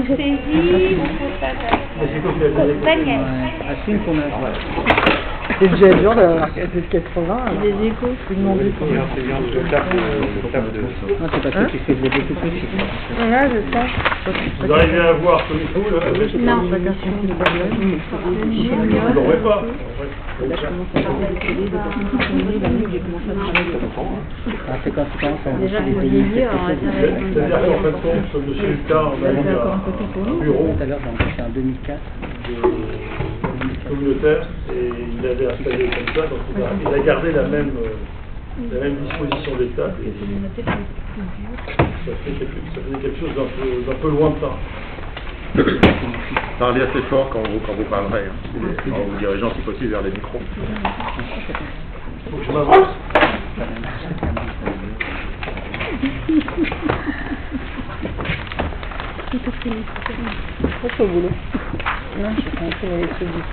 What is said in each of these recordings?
Anesthésie, Daniel. C'est déjà dur d'avoir 80. Des échos. C'est demandé. C'est bien le table de... Non, c'est pas toi qui fais beaucoup plus. Voilà, je sais. Vous arrivez à voir comme il faut, là? Non. Vous l'aurez pas. Là, je commence à avoir des télés, des personnes qui sont nées, la nuit, j'ai commencé à travailler. C'est quand tu commences à Déjà, des vous pays, disiez, on va C'est-à-dire qu'en fin de compte, M. Hultard, on a eu un bureau Tout à l'heure, c'est en 2004. communautaire et il avait installé comme ça, donc il a gardé la même disposition d'état. Ça faisait quelque chose d'un peu lointain. Parlez assez fort quand vous parlerez, hein. En vous dirigeant si possible vers les micros. Il faut que je m'avance. Trop au boulot. Non, je suis en train de les trucs du coup.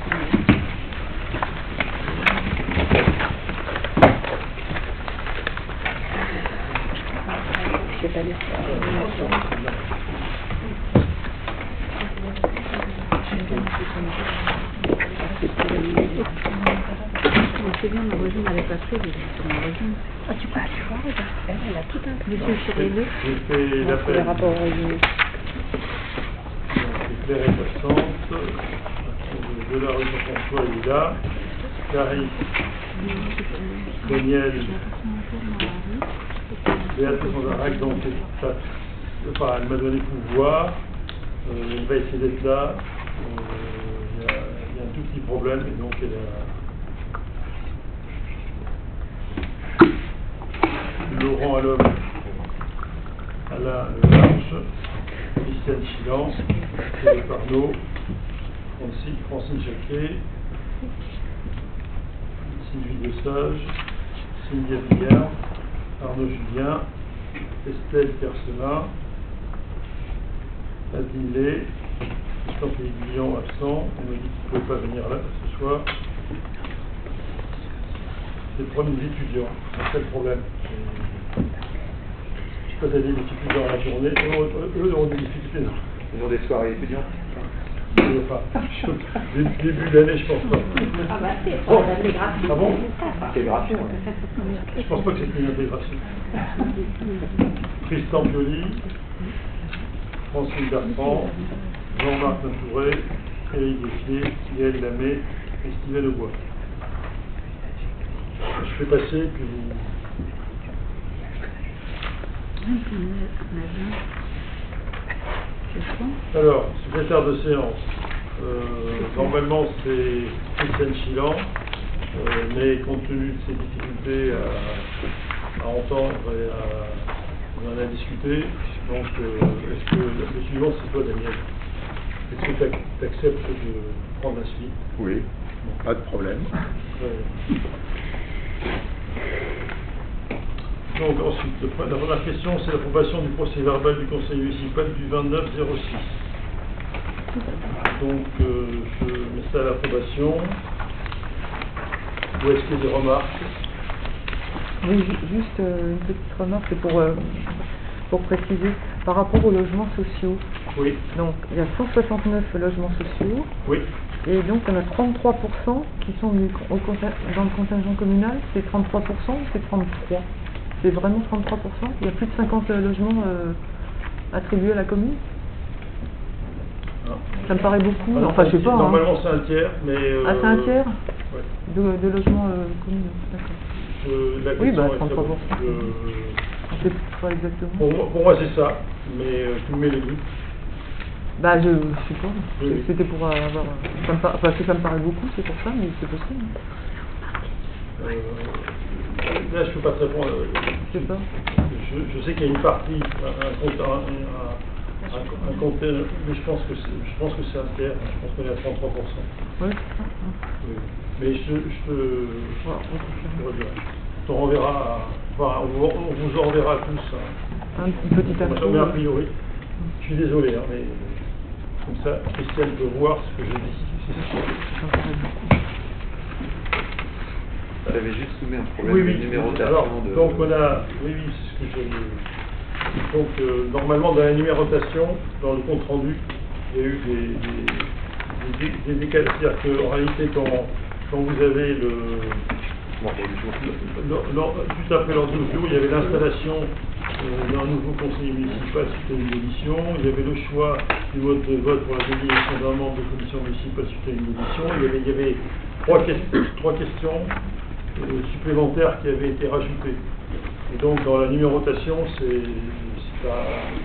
Je sais pas lire ça. C'est bien, ma voisine n'avait pas fait sur ma voisine. Ah, tu vois, regarde, elle a tout un truc sur les deux. J'ai fait l'appel. Les rapports au résumé. Claire est absente. De la rue François est là. Carrie, Daniel, Béatrice Mondarac, donc elle m'a donné pouvoir. Elle va essayer d'être là. Il y a un tout petit problème et donc elle a Laurent Allhomme à la marche, Christiane Chilan, Philippe Arnaud, Francine Jacquet, Sylvie Desage, Cynthia Villard, Arnaud Julien, Estelle Persona, Adine Lay, Jean-Philippe Guillon absent, elle me dit qu'il ne pouvait pas venir là ce soir. C'est le problème des étudiants, c'est ça le problème. Quand il y a des difficultés dans la journée, eux ont des difficultés. Ils ont des soirées étudiantes. Début d'année, je pense pas. Ah bah c'est Oh. l'intégration. Ah bon? Intégration, ouais. Je pense pas que c'est une intégration. Tristan Pioli, Francine Bertrand, Jean-Marc Matouré, Éric Desfier, Yael Lamé et Steven Aubois. Je fais passer, puis vous... Alors, secrétaire de séance, normalement c'est Christiane Chilan, mais compte tenu de ses difficultés à entendre et on en a discuté, donc est-ce que le suivant c'est toi Daniel? Est-ce que tu acceptes de prendre la suite? Oui, pas de problème. Donc ensuite, la première question, c'est l'approbation du procès verbal du conseil municipal du 29/06. Donc je mets ça à l'approbation. Ou est-ce qu'il y a des remarques? Oui, juste une petite remarque, c'est pour préciser, par rapport aux logements sociaux. Oui. Donc, il y a 169 logements sociaux, Oui. et donc il y en a 33% qui sont dans le contingent communal. C'est 33% ou c'est 33%? C'est vraiment 33%? Il y a plus de 50 logements attribués à la commune? Ah. Ça me paraît beaucoup, Ah, enfin je sais pas. Normalement c'est un tiers, mais... Ah, c'est un tiers ouais. de logements communaux, d'accord. La Oui, bah question est 33%. Je sais pas exactement. pour moi c'est ça, mais tu mets les doutes. Bah je sais pas, Oui. c'était pour avoir... parce que ça me paraît beaucoup, c'est pour ça, mais c'est possible. Là je peux pas te répondre. Je sais pas. Je sais qu'il y a une partie, un compteur, mais je pense que c'est un tiers, je pense qu'on est à 33%. Oui. Oui. Mais je te redirai. On renverra, enfin, on vous enverra tous Un petit info. mais a priori, je suis désolé, hein, mais comme ça, Christiane peut voir ce que je dis. Ça me paraît beaucoup. J'avais juste soumis un problème Oui, de oui. numérotation Alors, de... donc on a, oui, c'est ce que je... Donc normalement dans la numérotation, dans le compte rendu, il y a eu des décalages. C'est-à-dire qu'en réalité, quand vous avez juste après l'ordre du jour, il y avait l'installation d'un nouveau conseiller municipal suite à une audition, il y avait le choix du mode de vote pour la désignation d'un membre de commission municipale suite à une audition, il y avait trois questions supplémentaires qui avaient été rajoutées. Et donc dans la numérotation, c'est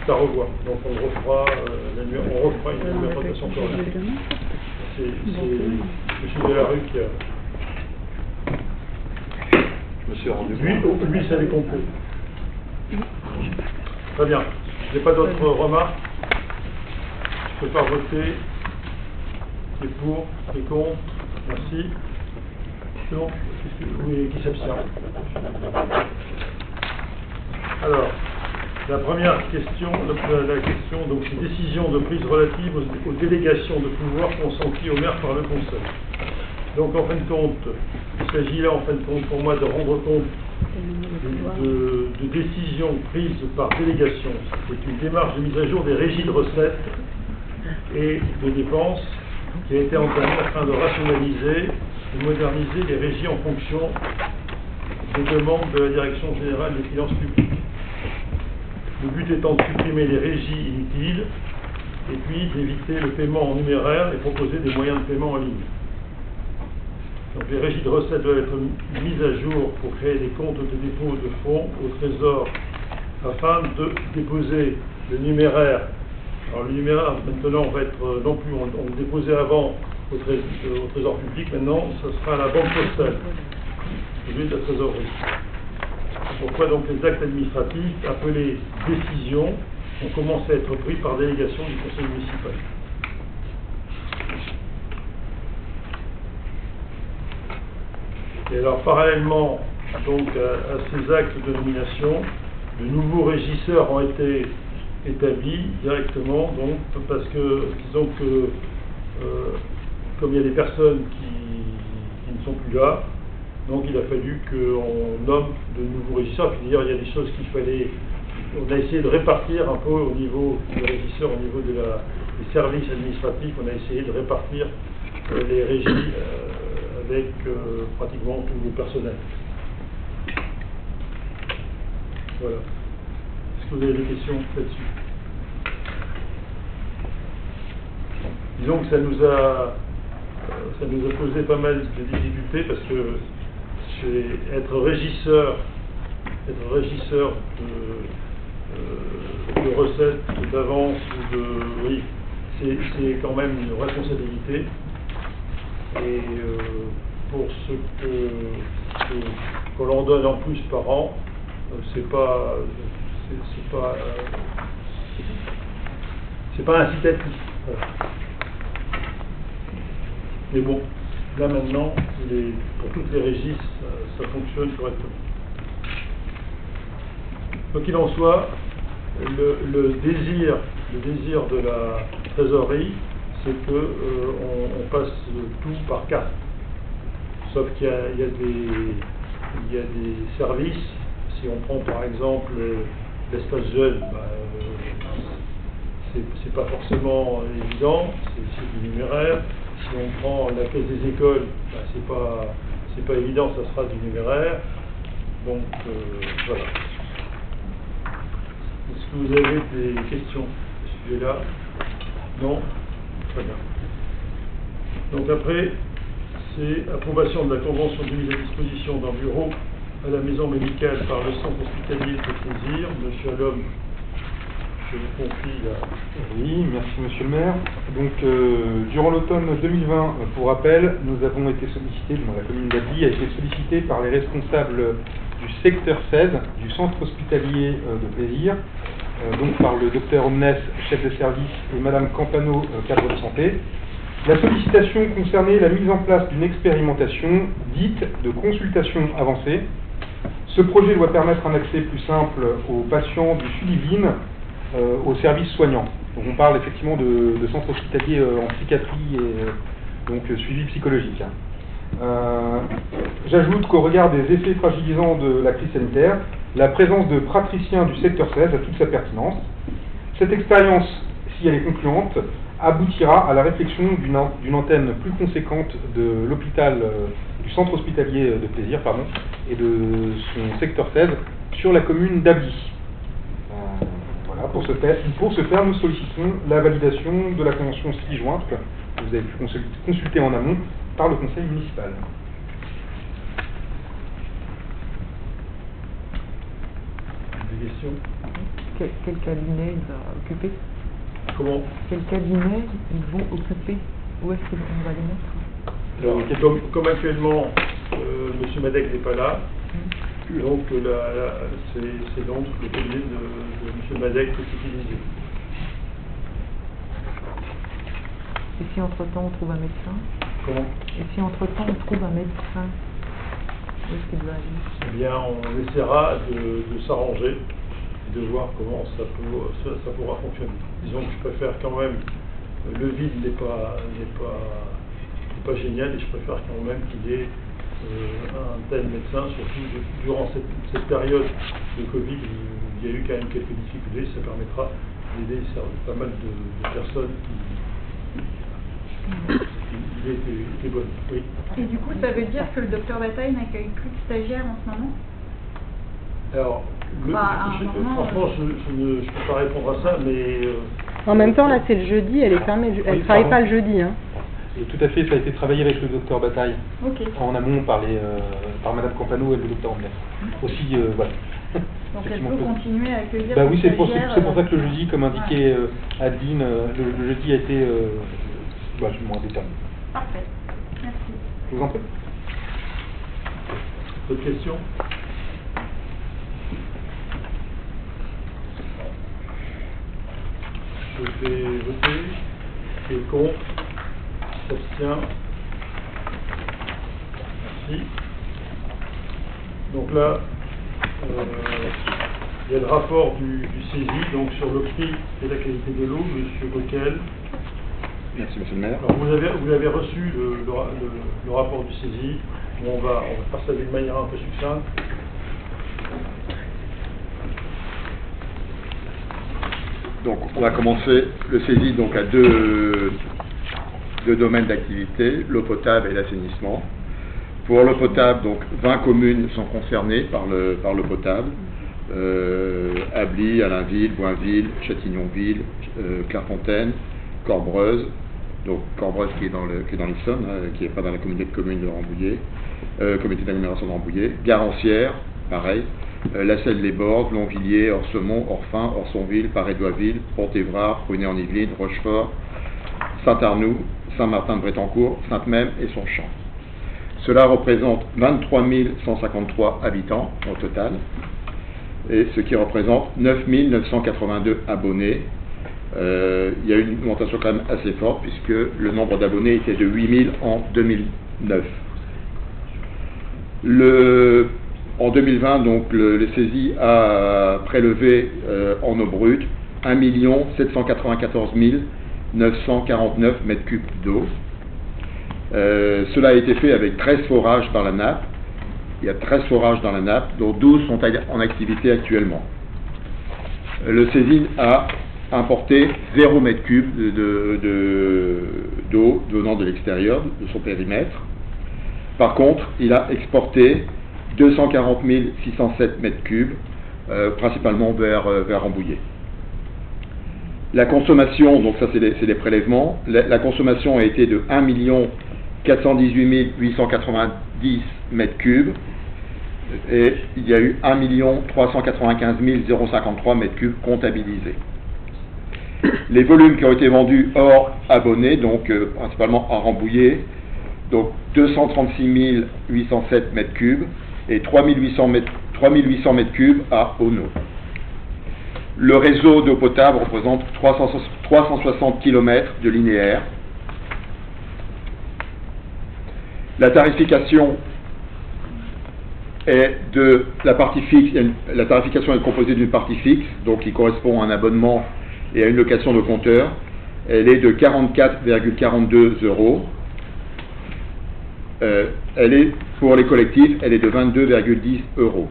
à revoir. Donc on refera une numérotation correcte. C'est M. Delarue qui a... Lui, ça les complet. Très bien. Je n'ai pas d'autres remarques. Je peux pas voter. Qui est pour, qui est contre. Merci. Donc, qui s'abstient. Alors, la première question, donc c'est décision de prise relative aux délégations de pouvoir consenties au maire par le Conseil. Donc en fin de compte, il s'agit là en fin de compte pour moi de rendre compte de décisions prises par délégation. C'est une démarche de mise à jour des régies de recettes et de dépenses qui a été entamée afin de rationaliser et moderniser les régies en fonction des demandes de la Direction générale des finances publiques. Le but étant de supprimer les régies inutiles et puis d'éviter le paiement en numéraire et proposer des moyens de paiement en ligne. Donc les régies de recettes doivent être mises à jour pour créer des comptes de dépôt de fonds au Trésor afin de déposer le numéraire. Alors le numéraire maintenant va être non plus, on le déposait avant au Trésor public, maintenant ce sera à la banque postale, au lieu de la trésorerie. Pourquoi donc les actes administratifs appelés décisions ont commencé à être pris par délégation du conseil municipal. Et alors parallèlement donc à ces actes de nomination, de nouveaux régisseurs ont été établis directement, donc parce que disons que comme il y a des personnes qui ne sont plus là, donc il a fallu qu'on nomme de nouveaux régisseurs. Puis d'ailleurs il y a des choses qu'il fallait, on a essayé de répartir un peu au niveau des régisseurs, au niveau des services administratifs, on a essayé de répartir les régies avec pratiquement tout le personnel. Voilà. Est-ce que vous avez des questions là-dessus? Disons que ça nous a posé pas mal de difficultés parce que être régisseur de recettes, d'avance ou de... Oui, c'est quand même une responsabilité. Et pour ce qu'on leur donne en plus par an, c'est pas incitatif. Voilà. Mais bon, là maintenant, pour toutes les régies, ça fonctionne correctement. Quoi qu'il en soit, le désir de la trésorerie, c'est que on passe tout par carte. Sauf qu'il y a des services. Si on prend par exemple l'espace jeune, c'est pas forcément évident, c'est du numéraire. Si on prend la caisse des écoles, c'est pas évident, ça sera du numéraire. Donc voilà. Est-ce que vous avez des questions à ce sujet-là? Non? Très bien. Donc après, c'est approbation de la convention de mise à disposition d'un bureau à la maison médicale par le centre hospitalier de Plaisir. Monsieur Allhomme, je vous confie la... Oui, merci Monsieur le maire. Donc, durant l'automne 2020, pour rappel, nous avons été sollicités, la commune d'Ably a été sollicitée par les responsables du secteur 16 du centre hospitalier de Plaisir, donc par le docteur Omnes, chef de service, et Madame Campano, cadre de santé. La sollicitation concernait la mise en place d'une expérimentation dite de consultation avancée. Ce projet doit permettre un accès plus simple aux patients du Sullivan aux services soignants. Donc on parle effectivement de centres hospitaliers en psychiatrie et donc suivi psychologique. J'ajoute qu'au regard des effets fragilisants de la crise sanitaire, la présence de praticiens du secteur 16 a toute sa pertinence. Cette expérience si elle est concluante, aboutira à la réflexion d'une antenne plus conséquente de l'hôpital, du centre hospitalier de Plaisir, pardon, et de son secteur 16 sur la commune d'Ably. Voilà, pour ce faire, nous sollicitons la validation de la convention ci-jointe, que vous avez pu consulter en amont par le conseil municipal. Des questions? Quel cabinet il va occuper? Comment? Quel cabinet ils vont occuper? Où est-ce qu'on va les mettre? Alors, comme actuellement, M. Madec n'est pas là, donc c'est donc le cabinet de M. Madec qui est utilisé. Et si entre-temps on trouve un médecin? Comment? Et si entre-temps on trouve un médecin, où est-ce qu'il doit aller? Eh bien, on essaiera de s'arranger et de voir comment ça pourra fonctionner. Disons que je préfère quand même, le vide n'est pas génial, et je préfère quand même qu'il y ait un tel médecin, surtout durant cette période de Covid où il y a eu quand même quelques difficultés. Ça permettra d'aider pas mal de personnes qui étaient bonnes. Oui. Et du coup, ça veut dire que le docteur Bataille n'accueille plus de stagiaires en ce moment? Alors, franchement, je ne peux pas répondre à ça, mais... En même temps, là, c'est le jeudi, elle est fermée, elle ne travaille pas le jeudi. Hein. Et tout à fait, ça a été travaillé avec le docteur Bataille, Ok. en amont par Madame Campano et le docteur Ambler. Aussi, voilà. Donc elle peut continuer à accueillir Bah des oui, c'est pour ça que le jeudi, comme indiqué Adeline, le jeudi a été moins déterminé. Parfait. Merci. Je vous en prie. D'autres questions? Je vais voter. Qui est contre? S'abstient? Merci. Donc là, il y a le rapport du CESI, donc sur le prix et la qualité de l'eau, M. Bockel. Merci, monsieur le maire. Alors vous avez reçu le rapport du CESI. On va faire ça d'une manière un peu succincte. Donc, on va commencer. Le CESI donc, a deux domaines d'activité, l'eau potable et l'assainissement. Pour l'eau potable, donc 20 communes sont concernées par l'eau potable. Ably, Allainville, Boinville, Châtillonville, Clairefontaine, Corbreuse, donc Corbreuse qui est dans l'Essonne, qui n'est pas dans la communauté de communes de Rambouillet, communauté d'agglomération de Rambouillet, Garancière, pareil, La Selle-les-Bordes, Longvilliers, Orsemont, Orphin, Orsonville, Paray-Doisville, Pont-Évrard, Prunay-en-Yvelines, Rochefort, Saint-Arnoux, Saint-Martin-de-Brétancourt, Sainte-Mème et Sonchamp. Cela représente 23 153 habitants au total, et ce qui représente 9 982 abonnés. Il y a eu une augmentation quand même assez forte, puisque le nombre d'abonnés était de 8 000 en 2009. En 2020, donc, le CESI a prélevé en eau brute 1 794 949 mètres cubes d'eau. Cela a été fait avec 13 forages dans la nappe. Il y a 13 forages dans la nappe, dont 12 sont en activité actuellement. Le CESI a importé 0 mètre cube d'eau venant de l'extérieur, de son périmètre. Par contre, il a exporté 240 607 mètres cubes, principalement vers Rambouillet. La consommation, donc ça c'est les prélèvements, la consommation a été de 1 418 890 mètres cubes, et il y a eu 1 395 053 mètres cubes comptabilisés. Les volumes qui ont été vendus hors abonnés, donc principalement à Rambouillet, donc 236 807 mètres cubes et 3800 mètres cubes à Auneau. Le réseau d'eau potable représente 360 km de linéaire. La tarification est de la partie fixe. La tarification est composée d'une partie fixe, donc qui correspond à un abonnement et à une location de compteur. Elle est de 44,42 €. Elle est, pour les collectifs, elle est de 22,10 €.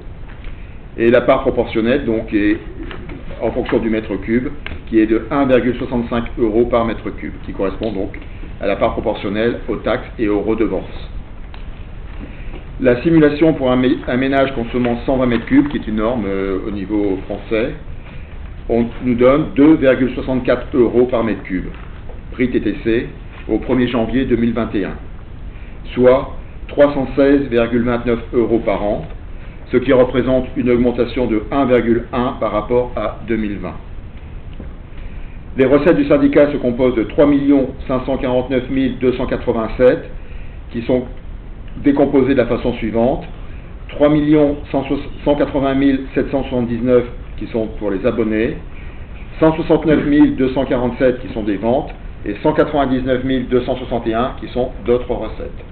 Et la part proportionnelle, donc, est en fonction du mètre cube, qui est de 1,65 € par mètre cube, qui correspond donc à la part proportionnelle aux taxes et aux redevances. La simulation pour un ménage consommant 120 mètres cubes, qui est une norme au niveau français, nous donne 2,64 € par mètre cube, prix TTC, au 1er janvier 2021, soit 316,29 € par an, ce qui représente une augmentation de 1,1 par rapport à 2020. Les recettes du syndicat se composent de 3 549 287 qui sont décomposées de la façon suivante: 3 180 779 qui sont pour les abonnés, 169 247 qui sont des ventes et 199 261 qui sont d'autres recettes.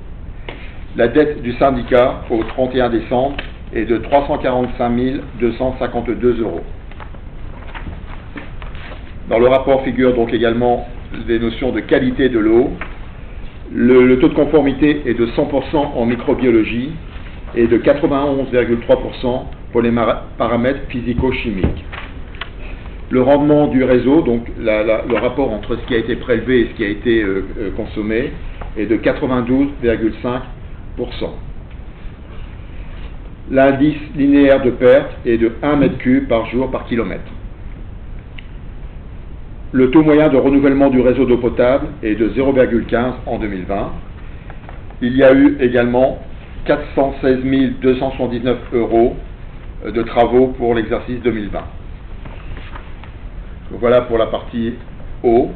La dette du syndicat au 31 décembre est de 345 252 €. Dans le rapport figurent donc également des notions de qualité de l'eau. Le taux de conformité est de 100% en microbiologie et de 91,3% pour les paramètres physico-chimiques. Le rendement du réseau, donc le rapport entre ce qui a été prélevé et ce qui a été consommé, est de 92,5%. L'indice linéaire de perte est de 1 mètre cube par jour par kilomètre. Le taux moyen de renouvellement du réseau d'eau potable est de 0,15 en 2020. Il y a eu également 416 279 € de travaux pour l'exercice 2020. Donc voilà pour la partie eau.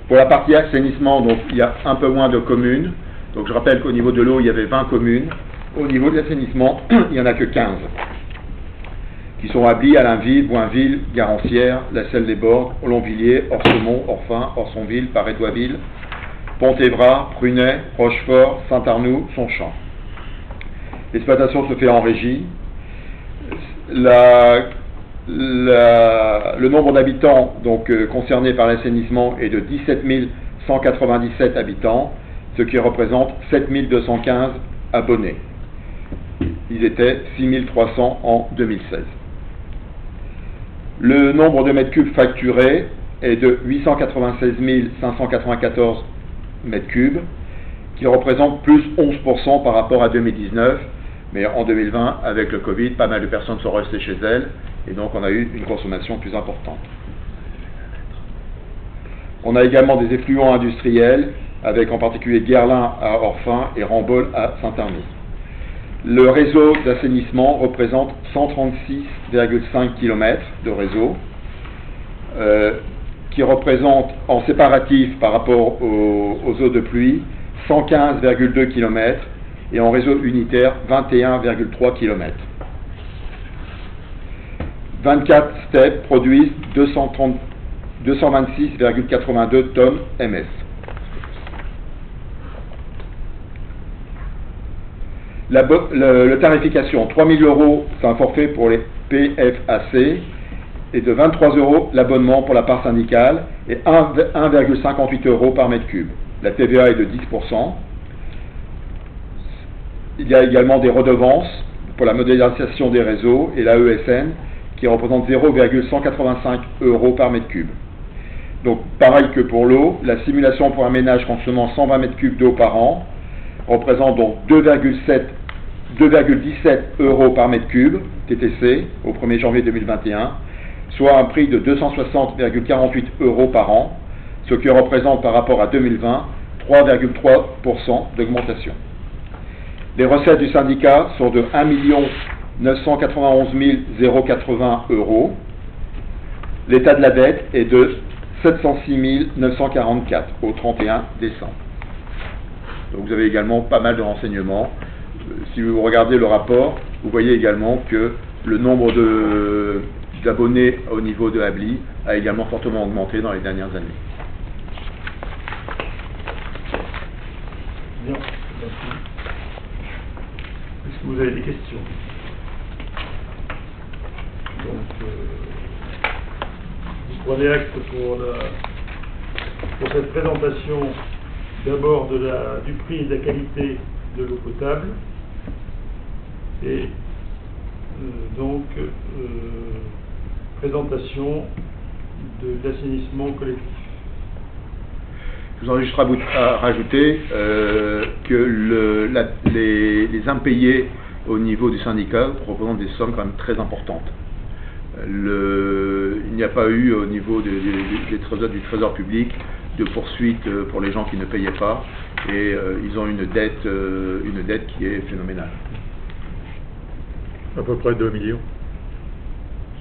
Pour la partie assainissement, donc, il y a un peu moins de communes. Donc je rappelle qu'au niveau de l'eau, il y avait 20 communes. Au niveau de l'assainissement, il n'y en a que 15. Qui sont Ably, Allainville, Boinville, Garancières, La Selle-des-Bordes, Olonvilliers, Orsemont, Orphin, Orsonville, Paray-Douaville, Pont-Évrard, Prunay, Rochefort, Saint-Arnoux, Sonchamp. L'exploitation se fait en régie. Le nombre d'habitants concernés par l'assainissement est de 17 197 habitants, ce qui représente 7 215 abonnés. Ils étaient 6 300 en 2016. Le nombre de mètres cubes facturés est de 896 594 mètres cubes, qui représente plus 11% par rapport à 2019. Mais en 2020, avec le Covid, pas mal de personnes sont restées chez elles, et donc on a eu une consommation plus importante. On a également des effluents industriels, avec en particulier Guerlain à Orphin et Rambol à Saint-Arnoux. Le réseau d'assainissement représente 136,5 km de réseau, qui représente en séparatif par rapport aux eaux de pluie 115,2 km et en réseau unitaire 21,3 km. 24 steps produisent 226,82 tonnes MS. La tarification, 3 000 €, c'est un forfait pour les PFAC, et de 23 € l'abonnement pour la part syndicale, et 1,58 € par mètre cube. La TVA est de 10%. Il y a également des redevances pour la modernisation des réseaux et la ESN, qui représente 0,185 € par mètre cube. Donc, pareil que pour l'eau, la simulation pour un ménage consommant 120 mètres cubes d'eau par an représente donc 2,17 € par mètre cube, TTC, au 1er janvier 2021, soit un prix de 260,48 € par an, ce qui représente par rapport à 2020 3,3% d'augmentation. Les recettes du syndicat sont de 1 991 080 €. L'état de la dette est de 706 944 au 31 décembre. Donc vous avez également pas mal de renseignements. Si vous regardez le rapport, vous voyez également que le nombre d'abonnés au niveau de Ably a également fortement augmenté dans les dernières années. Bien, merci. Est-ce que vous avez des questions? Donc, vous prenez acte pour cette présentation d'abord du prix et de la qualité de l'eau potable, et présentation de l'assainissement collectif. Je voudrais juste rajouter que les impayés au niveau du syndicat représentent des sommes quand même très importantes. Il n'y a pas eu au niveau du trésor public de poursuite pour les gens qui ne payaient pas, et ils ont une dette qui est phénoménale. À peu près 2 millions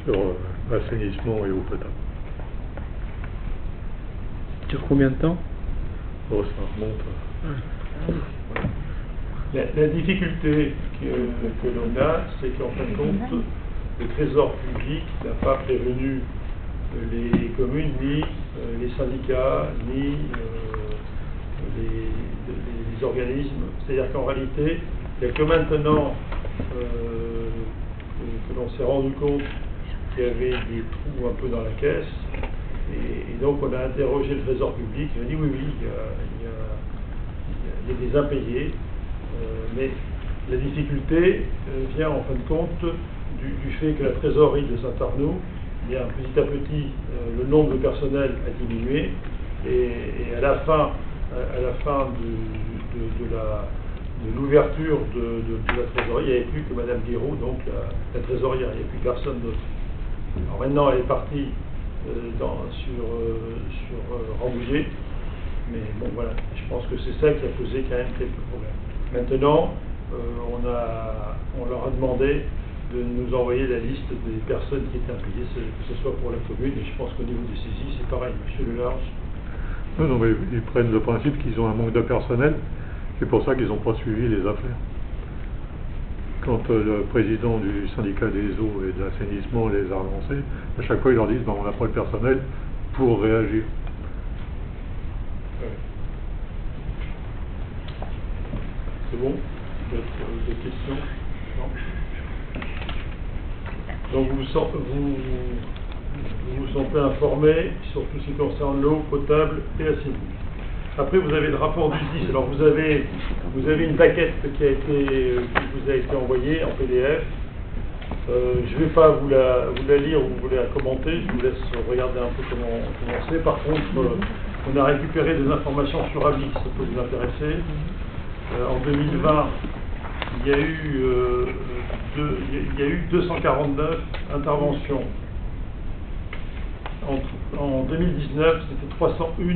sur assainissement et eau potable. Sur combien de temps? Oh, ça remonte. La difficulté que l'on a, c'est qu'en fin de compte, le trésor public n'a pas prévenu les communes, ni les syndicats, ni les organismes. C'est-à-dire qu'en réalité, il n'y a que maintenant que l'on s'est rendu compte qu'il y avait des trous un peu dans la caisse, et donc on a interrogé le trésor public, il a dit oui, il y a des impayés, mais la difficulté vient en fin de compte du fait que la trésorerie de Saint-Arnaud, petit à petit, le nombre de personnel a diminué, et à la fin de l'ouverture de la trésorerie, il n'y avait plus que Madame Guéraud, donc la trésorière, il n'y avait plus personne d'autre. Alors maintenant, elle est partie sur Rambouillet, mais bon voilà, je pense que c'est ça qui a posé quand même quelques problèmes. Maintenant, on leur a demandé de nous envoyer la liste des personnes qui étaient impayées, que ce soit pour la commune, et je pense qu'au niveau des saisies, c'est pareil. Monsieur Lelarge. Non, mais ils prennent le principe qu'ils ont un manque de personnel, c'est pour ça qu'ils n'ont pas suivi les affaires. Quand le président du syndicat des eaux et de l'assainissement les a relancés, à chaque fois ils leur disent on n'a pas le personnel pour réagir. Ouais. C'est bon? D'autres questions? Non. Donc vous vous sentez informé sur tout ce qui concerne l'eau potable et l'assainissement. Après, vous avez le rapport du 10. Alors, vous avez une plaquette qui vous a été envoyée en PDF. Je ne vais pas vous la lire ou vous la commenter. Je vous laisse regarder un peu comment c'est. Par contre, on a récupéré des informations sur avis, ça peut vous intéresser. En 2020, il y a eu 249 interventions. En 2019, c'était 301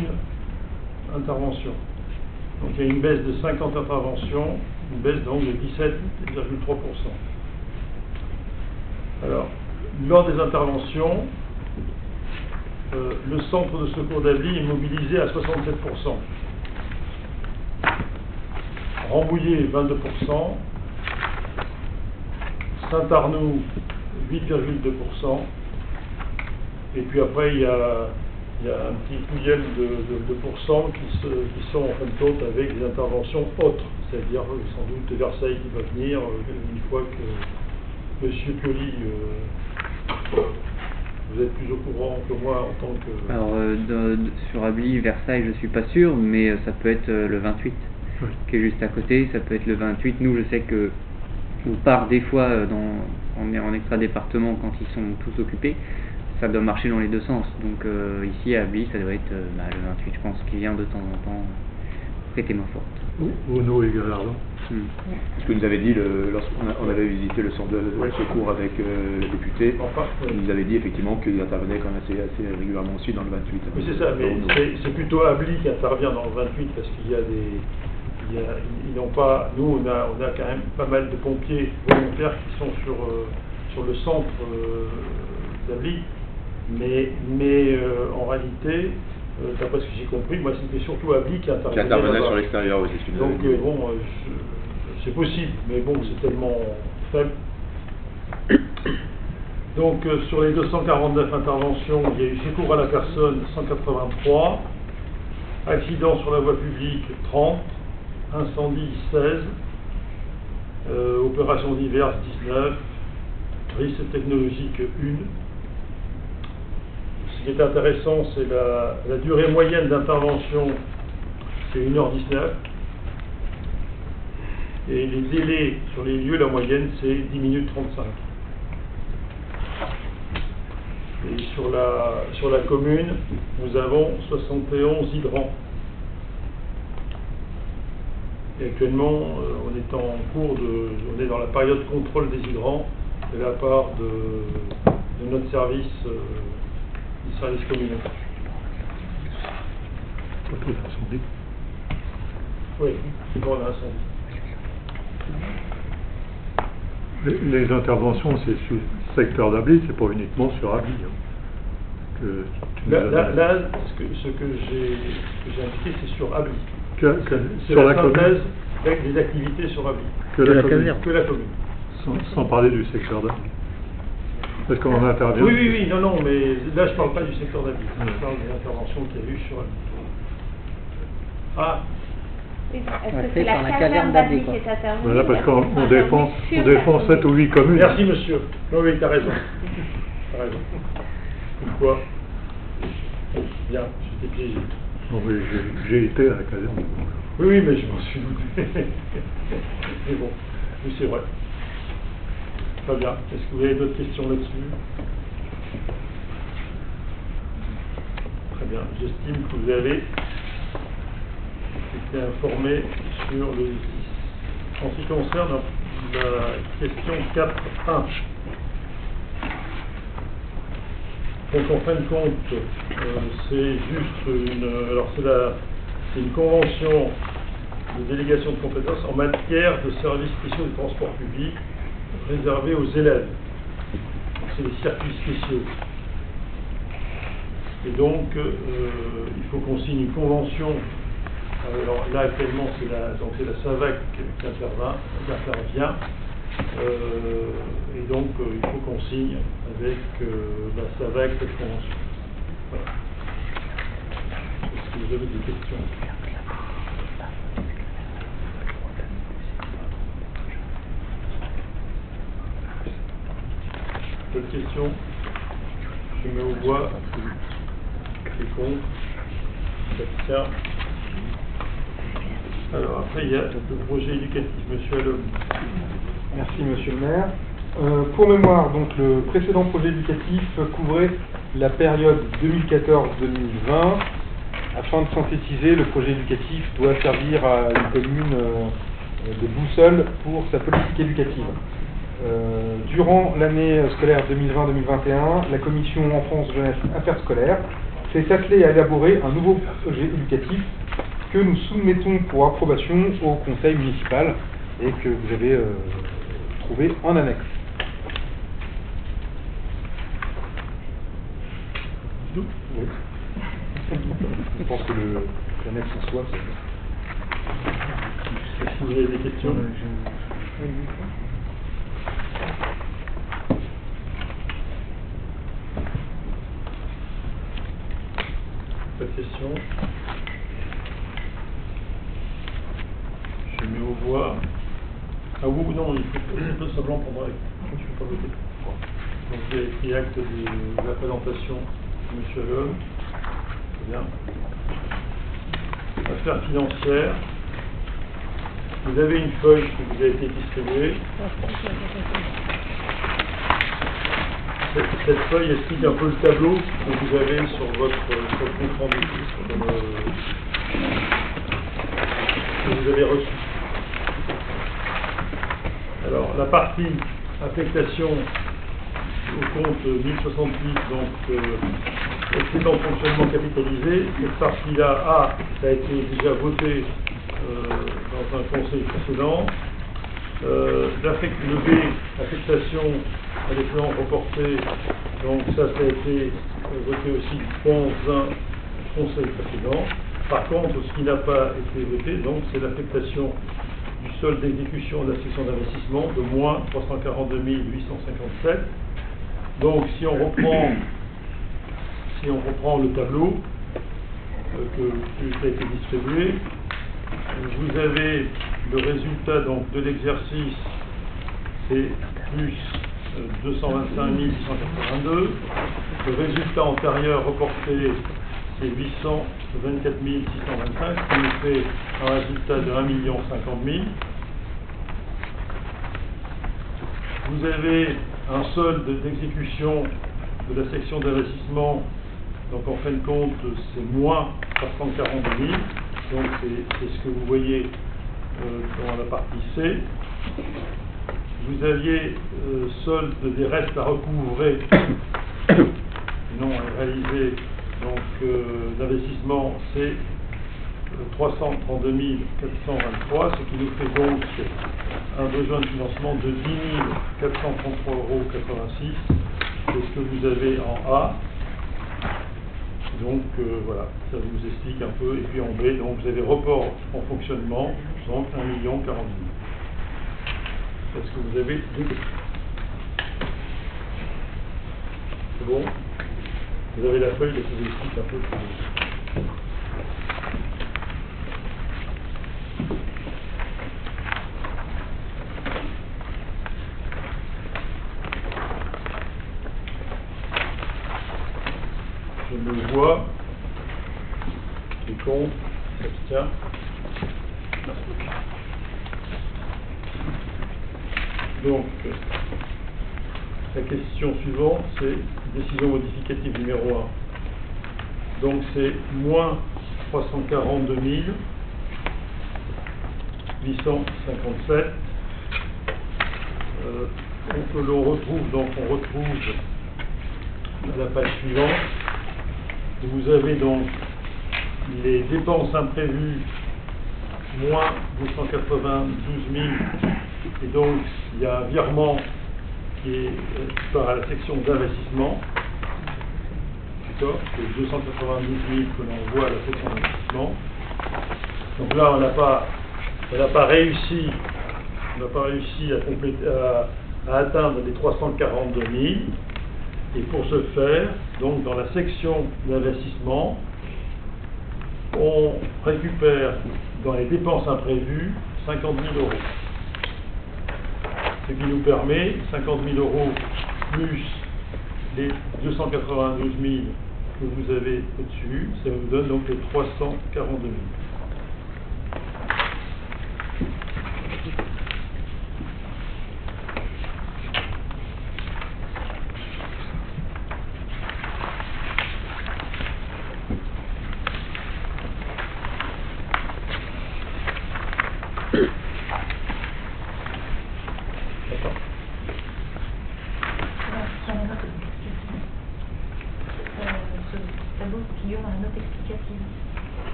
interventions. Donc il y a une baisse de 50 interventions, une baisse donc de 17,3%. Alors, lors des interventions, le centre de secours d'Ably est mobilisé à 67%. Rambouillet, 22%. Saint-Arnoux, 8,2%. Et puis après, il y a un petit pouillel de pourcents qui sont en fin de compte avec des interventions autres, c'est-à-dire sans doute Versailles qui va venir une fois que M. Pioli, vous êtes plus au courant que moi en tant que... Alors sur Ably, Versailles, je suis pas sûr, mais ça peut être le 28 qui est juste à côté, ça peut être le 28. Nous, je sais que on part des fois en extra-département quand ils sont tous occupés. Ça doit marcher dans les deux sens. Donc ici à Ably, ça doit être le 28, je pense, qui vient de temps en temps prêter main forte. Ono et Galardon. Ce que nous avait dit lorsqu'on avait visité le centre de secours avec le député, il nous avait dit effectivement qu'il intervenait quand même assez régulièrement aussi dans le 28. Oui, c'est ça, mais c'est plutôt Ably qui intervient dans le 28 parce qu'il y a ils n'ont pas. Nous, on a quand même pas mal de pompiers volontaires qui sont sur le centre d'Ably. Mais en réalité, d'après ce que j'ai compris, moi c'était surtout Ably qui intervenait sur l'extérieur, oui, c'est ce que donc bon, c'est possible, mais bon, c'est tellement faible. Donc sur les 249 interventions, il y a eu secours à la personne 183, accidents sur la voie publique 30, incendie 16, opérations diverses 19, risques technologiques 1. Ce qui est intéressant, c'est la durée moyenne d'intervention, c'est 1h19. Et les délais sur les lieux, la moyenne, c'est 10 minutes 35. Et sur la commune, nous avons 71 hydrants. Et actuellement, on est on est dans la période contrôle des hydrants de la part de notre service, du service communal. Surtout l'incendie. Oui, c'est pour l'incendie. Les interventions, c'est sur le secteur d'Abli, c'est pas uniquement sur Abli. Hein, que tu nous as donné. Là, ce que j'ai indiqué, c'est sur Abli. C'est sur la la synthèse commune, avec des activités sur Abli. que la commune, Que la commune. sans parler du secteur d'Abli. Parce qu'on intervient. Oui, non, mais là, je parle pas du secteur d'Abli. Je parle des interventions qu'il y a eu sur Abli. Ah, Est-ce Ouais, que c'est c'est la par la caserne caserne d'Abli d'Abli, qui est intervenue? Voilà, parce qu'on Enfin, défend, sur on défend la 7 ou 8 communes. merci monsieur. Oui, t'as raison. T'as raison. Pourquoi? Bien, j'étais piégé. Non, mais j'ai été à la caserne. Oui, mais je m'en suis douté. Mais bon, oui, c'est vrai. Très bien. Est-ce que vous avez d'autres questions là-dessus? Très bien. J'estime que vous avez été informé sur le 10. En ce qui concerne la question 4.1. Donc en fin de compte, c'est juste c'est une convention de délégation de compétences en matière de services spéciaux de transport public réservés aux élèves. C'est les circuits spéciaux. Et donc, il faut qu'on signe une convention. Alors là, actuellement, c'est la SAVAC qui intervient. Et donc, il faut qu'on signe avec la SAVAC cette convention. Voilà. Est-ce que vous avez des questions? D'autres questions? Je mets aux voix. Qui est contre? S'abstient. Alors après, il y a le projet éducatif. Monsieur Allom. Merci Monsieur le maire. Pour mémoire, donc le précédent projet éducatif couvrait la période 2014-2020. Afin de synthétiser, le projet éducatif doit servir à une commune de boussole pour sa politique éducative. Durant l'année scolaire 2020-2021, la commission Enfance, Jeunesse, Affaires scolaires s'est attelée à élaborer un nouveau projet éducatif que nous soumettons pour approbation au conseil municipal et que vous avez trouvé en annexe. Oui. Je pense que l'annexe en soi, c'est... Est-ce que vous avez des questions? Pas de questions? Je mets aux voix. Ah oui ou non, il faut simplement prendre acte. Je ne peux pas voter pour. Donc vous avez pris acte de la présentation de M. Allom. Très bien. Affaires financières. Vous avez une feuille qui vous a été distribuée. Cette feuille explique un peu le tableau que vous avez sur votre compte rendu, que vous avez reçu. Alors, la partie affectation au compte 1068, donc excédent de fonctionnement capitalisé, cette partie-là, ça a été déjà voté dans un conseil précédent. Le B, affectation à l'échelon reporté, donc ça a été voté aussi dans un conseil précédent. Par contre, ce qui n'a pas été voté, donc c'est l'affectation du solde d'exécution de la section d'investissement de moins 342 857. Donc si on reprend le tableau qui a été distribué, vous avez le résultat donc de l'exercice, c'est plus 225 682. Le résultat antérieur reporté, c'est 824 625, ce qui nous fait un résultat de 1 050 000. Vous avez un solde d'exécution de la section d'investissement, donc en fin de compte, c'est moins 342 000. Donc c'est ce que vous voyez dans la partie C. Vous aviez solde des restes à recouvrer, non réalisés, donc d'investissement, c'est 332 423, ce qui nous fait donc un besoin de financement de 10 433,86 €. C'est ce que vous avez en A. Donc voilà, ça vous explique un peu. Et puis en B, donc vous avez report en fonctionnement, donc 1 040 000. Est-ce que vous avez des questions? C'est bon? Vous avez la feuille, ça vous explique un peu. Je me vois, qui est contre, qui s'abstient. Donc, la question suivante, c'est décision modificative numéro 1. Donc, c'est moins 342 857. L'on retrouve, donc on retrouve à la page suivante. Vous avez donc les dépenses imprévues, moins 292 000, et donc il y a un virement qui part à la section d'investissement, d'accord, c'est 292 000 que l'on voit à la section d'investissement. Donc là, on n'a pas réussi à atteindre les 342 000. Et pour ce faire, donc dans la section d'investissement, on récupère dans les dépenses imprévues 50 000 €. Ce qui nous permet 50 000 € plus les 292 000 que vous avez au-dessus, ça vous donne donc les 342 000.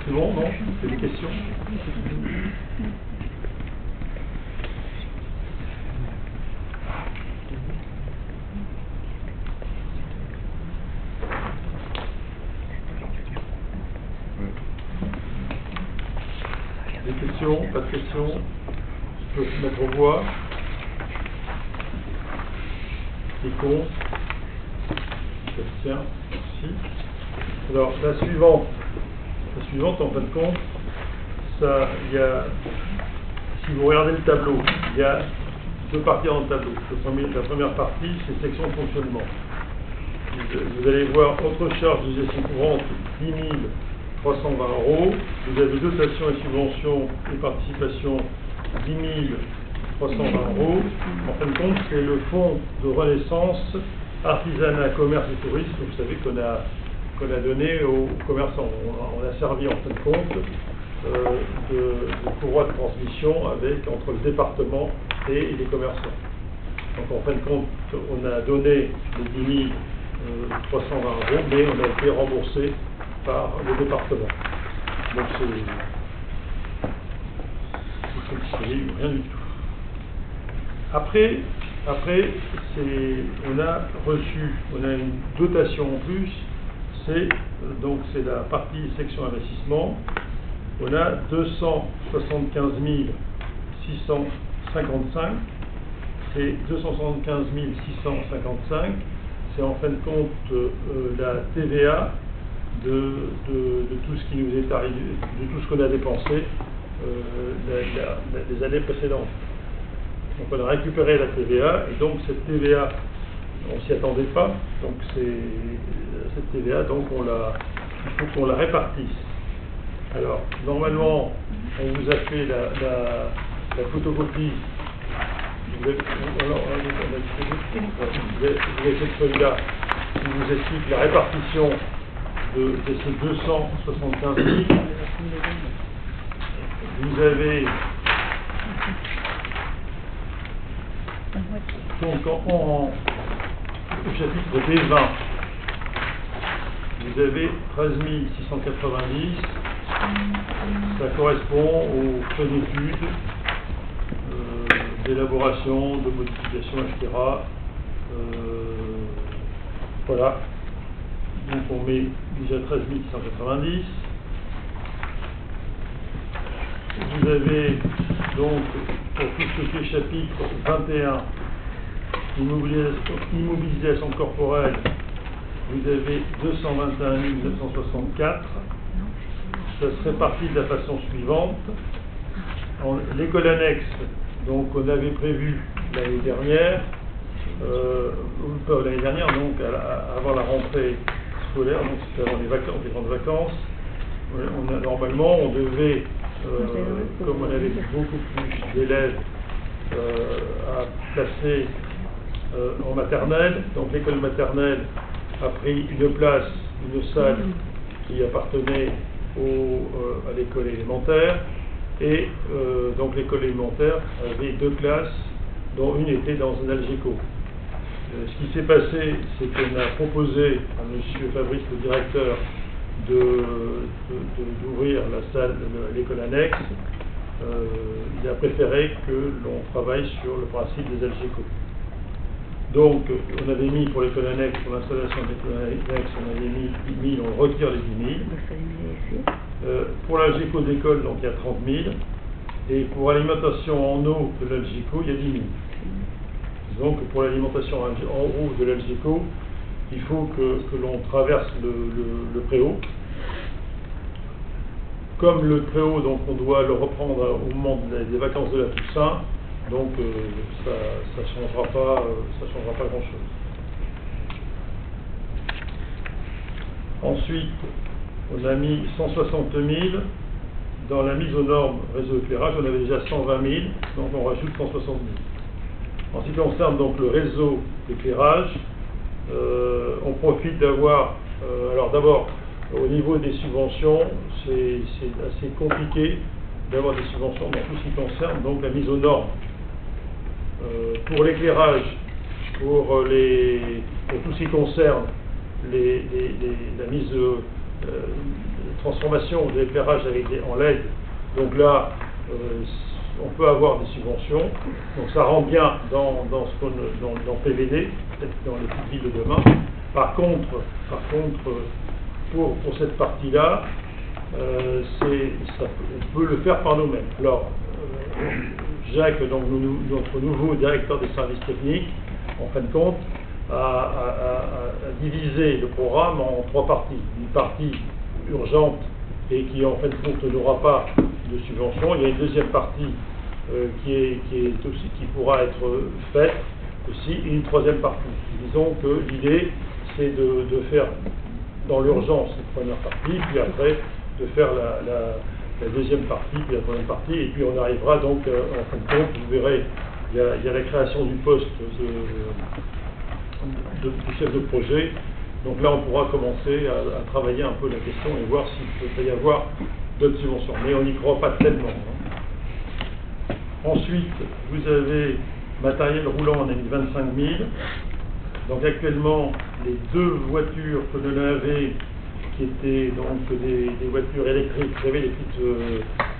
C'est bon, non? C'est des questions? Des questions? Pas de questions? Je peux se mettre aux voix. Qui est contre? Qui s'abstient? Si. Alors, la suivante, en fin de compte, ça, il y a, si vous regardez le tableau, il y a deux parties dans le tableau. La première partie, c'est section de fonctionnement. Vous allez voir autre charge de gestion courante, 10 320 €. Vous avez dotation et subventions et participation, 10 320 €. En fin de compte, c'est le fonds de renaissance, artisanat, commerce et tourisme, vous savez qu'on a donné aux commerçants. On a servi en fin de compte de courroie de transmission entre le département et les commerçants. Donc en fin de compte, on a donné les 10 320 €, mais on a été remboursé par le département. Donc c'est rien du tout. Après on a une dotation en plus, c'est la partie section investissement. On a 275 655. C'est 275 655. C'est en fin de compte la TVA de tout ce qui nous est arrivé, de tout ce qu'on a dépensé les années précédentes. Donc on a récupéré la TVA, et donc cette TVA, on s'y attendait pas, donc cette TVA, donc on l'a il faut qu'on la répartisse. Alors, normalement, on vous a fait la photocopie. Vous avez cette feuille-là qui vous explique la répartition de ces 275 000. Vous avez donc au chapitre B20, vous avez 13 690. Ça correspond aux frais d'études, d'élaboration, de modification, etc. Voilà. Donc on met déjà 13 690. Vous avez donc, pour tout ce qui est chapitre 21, immobilisation corporelle, vous avez 221 964. Ça se répartit de la façon suivante. L'école annexe, donc on avait prévu l'année dernière, donc avant la rentrée scolaire, donc c'était avant les vacances, les grandes vacances. Normalement, on devait, comme on avait beaucoup plus d'élèves à placer en maternelle, donc l'école maternelle a pris une place, une salle qui appartenait à l'école élémentaire, et donc l'école élémentaire avait 2 classes, dont une était dans un algéco. Ce qui s'est passé, c'est qu'on a proposé à M. Fabrice, le directeur, d'ouvrir la salle de l'école annexe. Il a préféré que l'on travaille sur le principe des algéco. Donc, on avait mis pour l'école annexe, pour l'installation de l'école annexe, on avait mis 10 000, on retire les 10 000. Pour l'algéco d'école, donc il y a 30 000. Et pour l'alimentation en eau de l'algéco, il y a 10 000. Donc, pour l'alimentation en eau de l'algéco, il faut que l'on traverse le préau. Comme le préau, donc on doit le reprendre au moment des vacances de la Toussaint, donc ça changera pas grand-chose. Ensuite, on a mis 160 000 dans la mise aux normes réseau éclairage. On avait déjà 120 000, donc on rajoute 160 000. En ce qui concerne donc le réseau d'éclairage, on profite d'avoir, alors d'abord, au niveau des subventions, c'est assez compliqué d'avoir des subventions dans tout ce qui concerne donc la mise aux normes. Pour l'éclairage, pour tout ce qui concerne la mise transformation de l'éclairage en LED, donc là, on peut avoir des subventions, donc ça rentre bien dans PVD, peut-être dans les petites villes de demain. Par contre, pour cette partie-là, on peut le faire par nous-mêmes. Alors, Jacques, donc notre nouveau directeur des services techniques, en fin de compte, a divisé le programme en 3 parties. Une partie urgente et qui, en fin de compte, n'aura pas de subvention. Il y a une deuxième partie qui pourra être faite aussi, et une troisième partie. Disons que l'idée, c'est de faire dans l'urgence la première partie, puis après de faire la deuxième partie, puis la troisième partie, et puis on arrivera donc, en fin de compte, vous verrez, il y a la création du poste de chef de projet. Donc là, on pourra commencer à travailler un peu la question et voir s'il peut y avoir d'autres subventions. Mais on n'y croit pas tellement. Ensuite, vous avez matériel roulant, on a mis 25 000. Donc actuellement, les 2 voitures que l'on avait, qui étaient donc des voitures électriques, vous savez, les petites,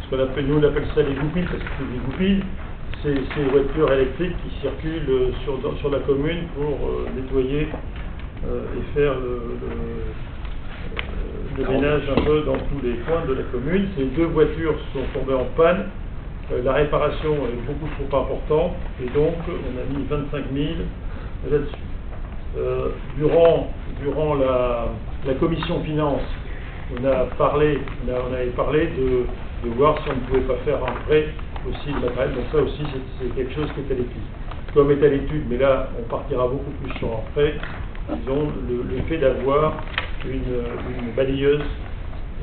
ce qu'on appelle, nous on appelle ça les goupilles, parce que c'est des goupilles, ces voitures électriques qui circulent sur la commune pour nettoyer et faire le ménage un peu dans tous les coins de la commune. Ces 2 voitures sont tombées en panne, la réparation est beaucoup trop importante, et donc on a mis 25 000 là-dessus. Durant la commission finance, on avait parlé de voir si on ne pouvait pas faire un prêt aussi de matériel. Donc ça aussi, c'est quelque chose qui est à l'étude. Comme est à l'étude, mais là, on partira beaucoup plus sur un prêt. Disons, le fait d'avoir une balayeuse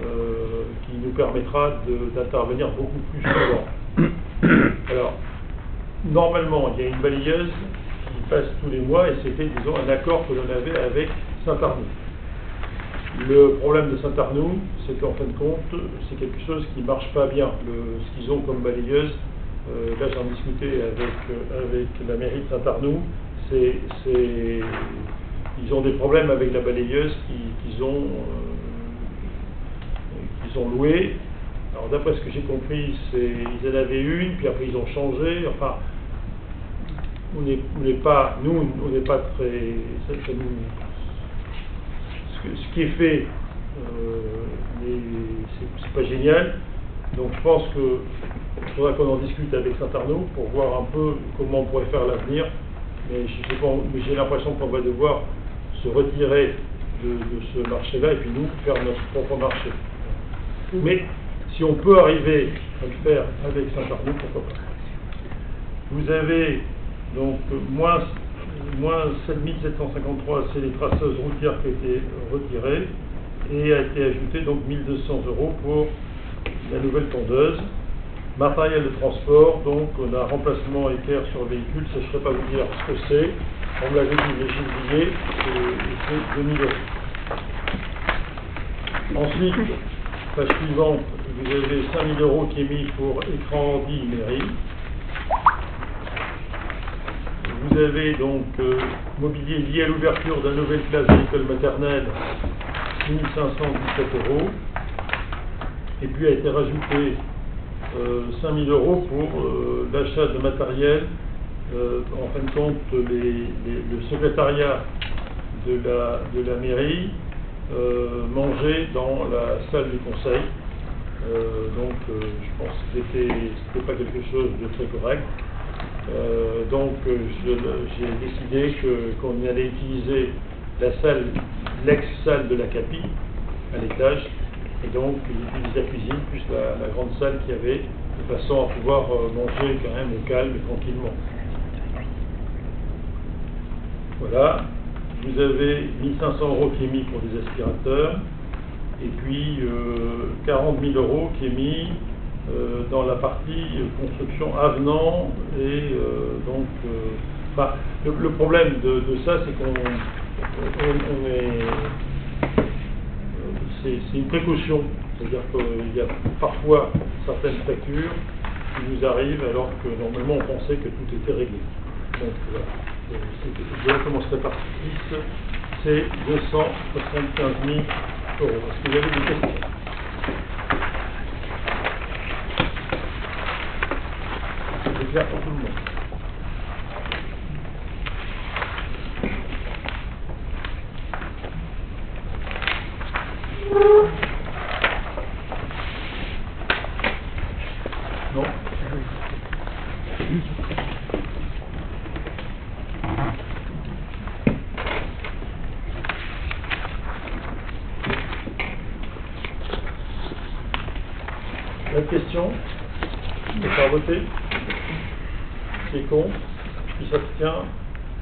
qui nous permettra d'intervenir beaucoup plus souvent. Alors, normalement, il y a une balayeuse qui passe tous les mois et c'était, disons, un accord que l'on avait avec Saint-Arnoux. Le problème de Saint-Arnoux, c'est qu'en fin de compte, c'est quelque chose qui ne marche pas bien. Ce qu'ils ont comme balayeuse, là j'en discutais avec la mairie de Saint-Arnoux, ils ont des problèmes avec la balayeuse qu'ils ont louée. Alors d'après ce que j'ai compris, ils en avaient une, puis après ils ont changé. Enfin, on n'est pas très... Ce qui est fait, c'est pas génial. Donc je pense qu'il faudra qu'on en discute avec Saint-Arnoux pour voir un peu comment on pourrait faire l'avenir. Mais j'ai l'impression qu'on va devoir se retirer de ce marché-là et puis nous faire notre propre marché. Mais si on peut arriver à le faire avec Saint-Arnoux, pourquoi pas. Vous avez donc moins 7753, c'est les traceuses routières qui ont été retirées et a été ajouté donc 1200 € pour la nouvelle tondeuse. Matériel de transport, donc on a remplacement équerre sur le véhicule, ça je ne saurais pas vous dire ce que c'est. On me l'avait dit, mais j'ai oublié, c'est 2000 €. Ensuite, page suivante, vous avez 5000 € qui est mis pour écran ordi mairie. Vous avez donc mobilier lié à l'ouverture d'une nouvelle classe de l'école maternelle, 6517 €. Et puis a été rajouté 5000 € pour l'achat de matériel. En fin de compte, le secrétariat de la mairie mangeait dans la salle du conseil. Donc je pense que c'était pas quelque chose de très correct. Donc j'ai décidé qu'on allait utiliser la salle, l'ex-salle de la CAPI à l'étage, et donc j'utilise la cuisine plus la grande salle qu'il y avait, de façon à pouvoir manger quand même au calme et tranquillement. Voilà, vous avez 1500 € qui est mis pour des aspirateurs, et puis 40 000 € qui est mis dans la partie construction avenant, et donc enfin, le problème de ça, c'est c'est une précaution, c'est-à-dire qu'il y a parfois certaines factures qui nous arrivent alors que normalement on pensait que tout était réglé. Donc voilà, je recommencerai par 10, c'est 275 000 €. Est-ce que vous avez des questions? C'est clair pour tout le monde. Non. La question, il faut voter. Qui est contre, qui s'abstient,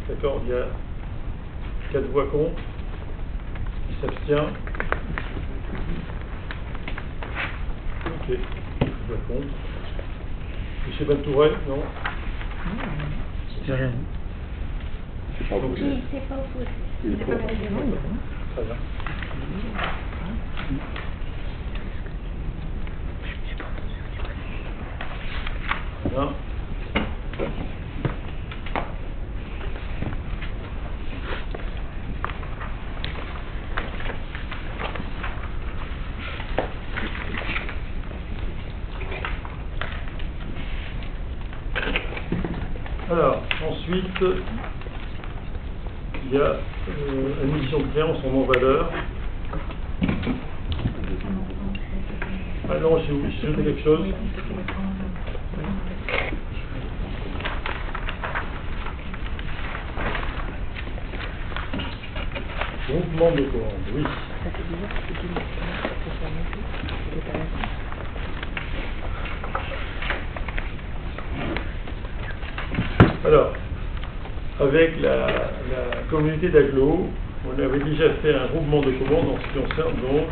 d'accord, il y a 4 voix contre, qui s'abstient, ok, 4 voix contre. Monsieur Bantouret, non? C'est rien. C'est pas opposé. C'est pas opposé. Il est pour. Très bien. Bien. Alors, ensuite, il y a admission de créance en non-valeur. Ah non, j'ai ajouté quelque chose. Groupement de commandes, oui. Ça fait bizarre que tu me dises ça, ça soit non plus, c'était pas la fin. Alors, avec la communauté d'agglo, on avait déjà fait un groupement de commandes en ce qui concerne donc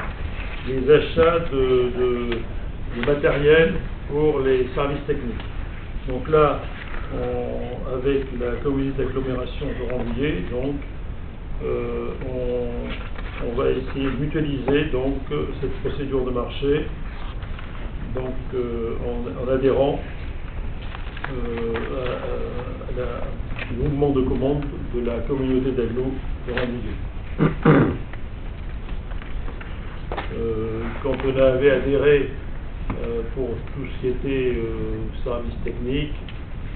les achats de matériel pour les services techniques. Donc là, avec la communauté d'agglomération de Rambouillet, donc on va essayer de mutualiser donc cette procédure de marché donc en adhérant au mouvement de commande de la communauté d'agglo de Rambouillet. Quand on avait adhéré pour tout ce qui était service technique,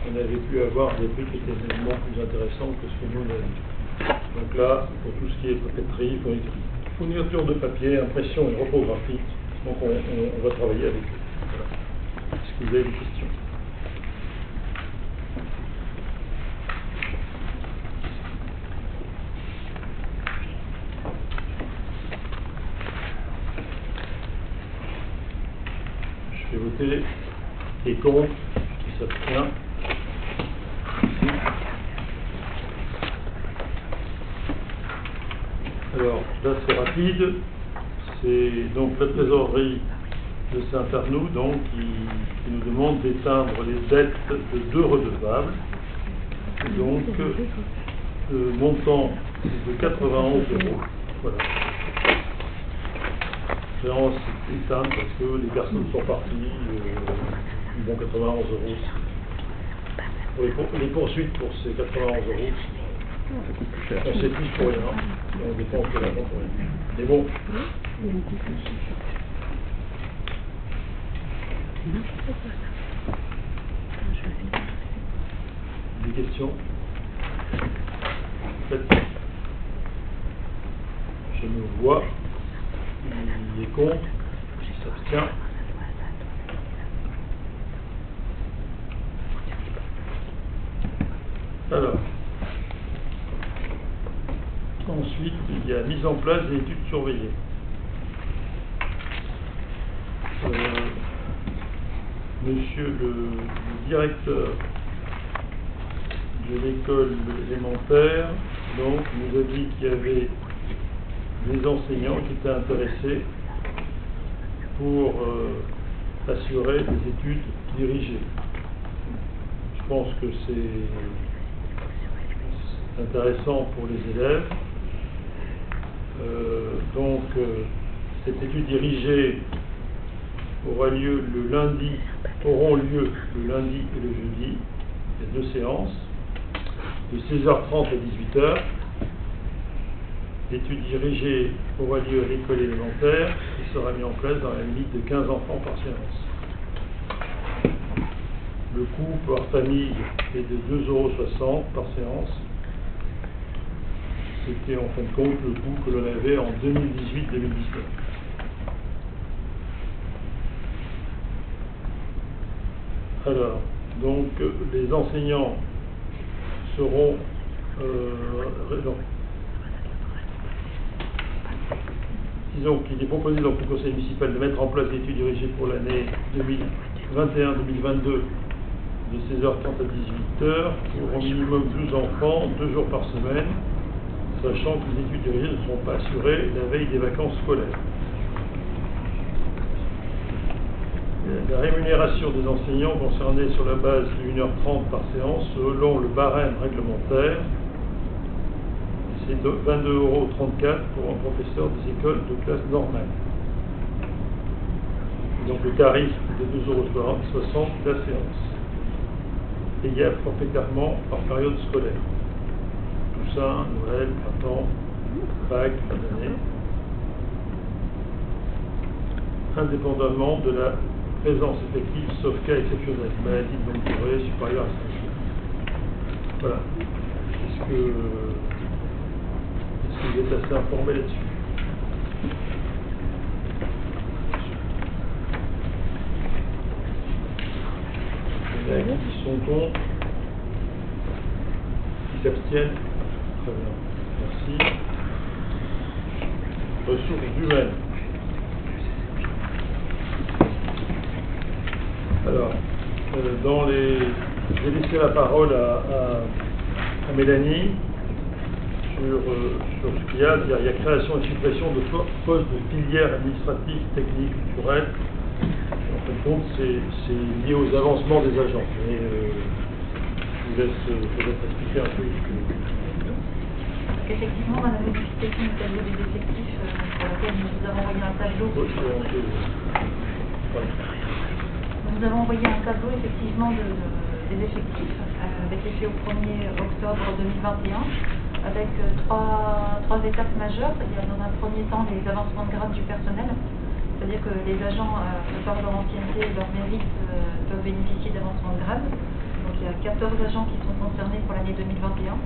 on avait pu avoir des prix qui étaient nettement plus intéressants que ce que nous on a eu. Donc là, pour tout ce qui est papeterie, fourniture de papier, impression et reprographie, donc on va travailler avec eux. Voilà. Est-ce que vous avez des questions? Je vais voter les contre, qui s'abstient. Alors, là c'est rapide, c'est donc la trésorerie de Saint-Arnoux donc, qui nous demande d'éteindre les dettes de 2 redevables, donc le montant de 91 €. Voilà. Séance éteinte parce que les personnes sont parties, ils vont 91 €. Pour les poursuites pour ces 91 €. On s'épuise pour rien, on dépense de l'argent pour rien. Mais bon. Des questions? Faites. Je me vois. Il est contre. Il s'abstient. Alors. Ensuite, il y a mise en place des études surveillées. Monsieur le directeur de l'école élémentaire donc, nous a dit qu'il y avait des enseignants qui étaient intéressés pour assurer des études dirigées. Je pense que c'est intéressant pour les élèves. Cette étude dirigée auront lieu le lundi et le jeudi. Il y a 2 séances, de 16h30 à 18h. L'étude dirigée aura lieu à l'école élémentaire et sera mise en place dans la limite de 15 enfants par séance. Le coût par famille est de 2,60 € par séance. C'était en fin de compte le coût que l'on avait en 2018-2019. Alors, donc les enseignants seront disons qu'il est proposé donc au conseil municipal de mettre en place des études dirigées pour l'année 2021-2022 de 16h30 à 18h pour au minimum 12 enfants, 2 jours par semaine, sachant que les études dirigées ne seront pas assurées la veille des vacances scolaires. La rémunération des enseignants concernés sur la base de 1h30 par séance selon le barème réglementaire, c'est 22,34 € pour un professeur des écoles de classe normale. Donc le tarif est de 2,60 € la séance, payable forfaitairement par période scolaire. Toussaint, Noël, printemps, Pâques, fin d'année, indépendamment de la présence effective, sauf cas exceptionnel, maladie de longue durée supérieure à 5 jours. Voilà. Est-ce que vous êtes assez informé là-dessus? Il y en a qui sont contre, qui s'abstiennent. Très bien. Merci. Ressources humaines. Alors, j'ai laissé la parole à Mélanie. sur ce qu'il y a, c'est-à-dire il y a création et suppression de postes de filières administratives, techniques, culturelles. En fin de compte, c'est lié aux avancements des agents. Mais je vous laisse peut-être expliquer un peu ce que... Effectivement, on a la modification du tableau des effectifs pour laquelle nous vous avons envoyé un tableau. Nous avons envoyé un tableau effectivement des effectifs avec effet au 1er octobre 2021 avec trois étapes majeures, c'est-à-dire dans un premier temps les avancements de grade du personnel, c'est-à-dire que les agents, de par leur ancienneté et leur mérite, peuvent bénéficier d'avancement de grade. Donc il y a 14 agents qui sont concernés pour l'année 2021.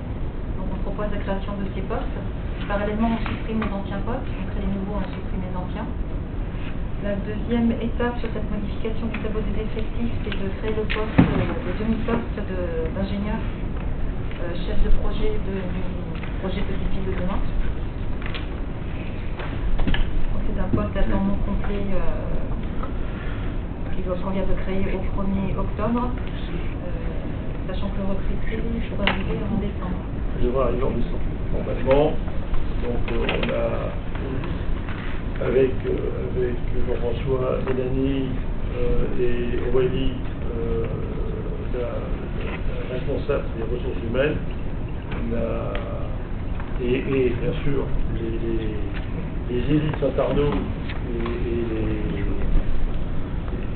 Donc on propose la création de ces postes. Parallèlement, on supprime les anciens postes, on crée les nouveaux, on supprime les anciens. La deuxième étape sur cette modification du tableau des effectifs, c'est de créer le demi-poste d'ingénieur, chef de projet du projet Petite Ville de demain. C'est un poste à temps non complet qu'on vient de créer au 1er octobre, sachant que le recruter pourrait arriver en décembre. Il devrait arriver en décembre, normalement. Donc on a, avec Jean-François Mélanie et Aurélie, la responsable des ressources humaines, et bien sûr les élites Saint-Arnaud et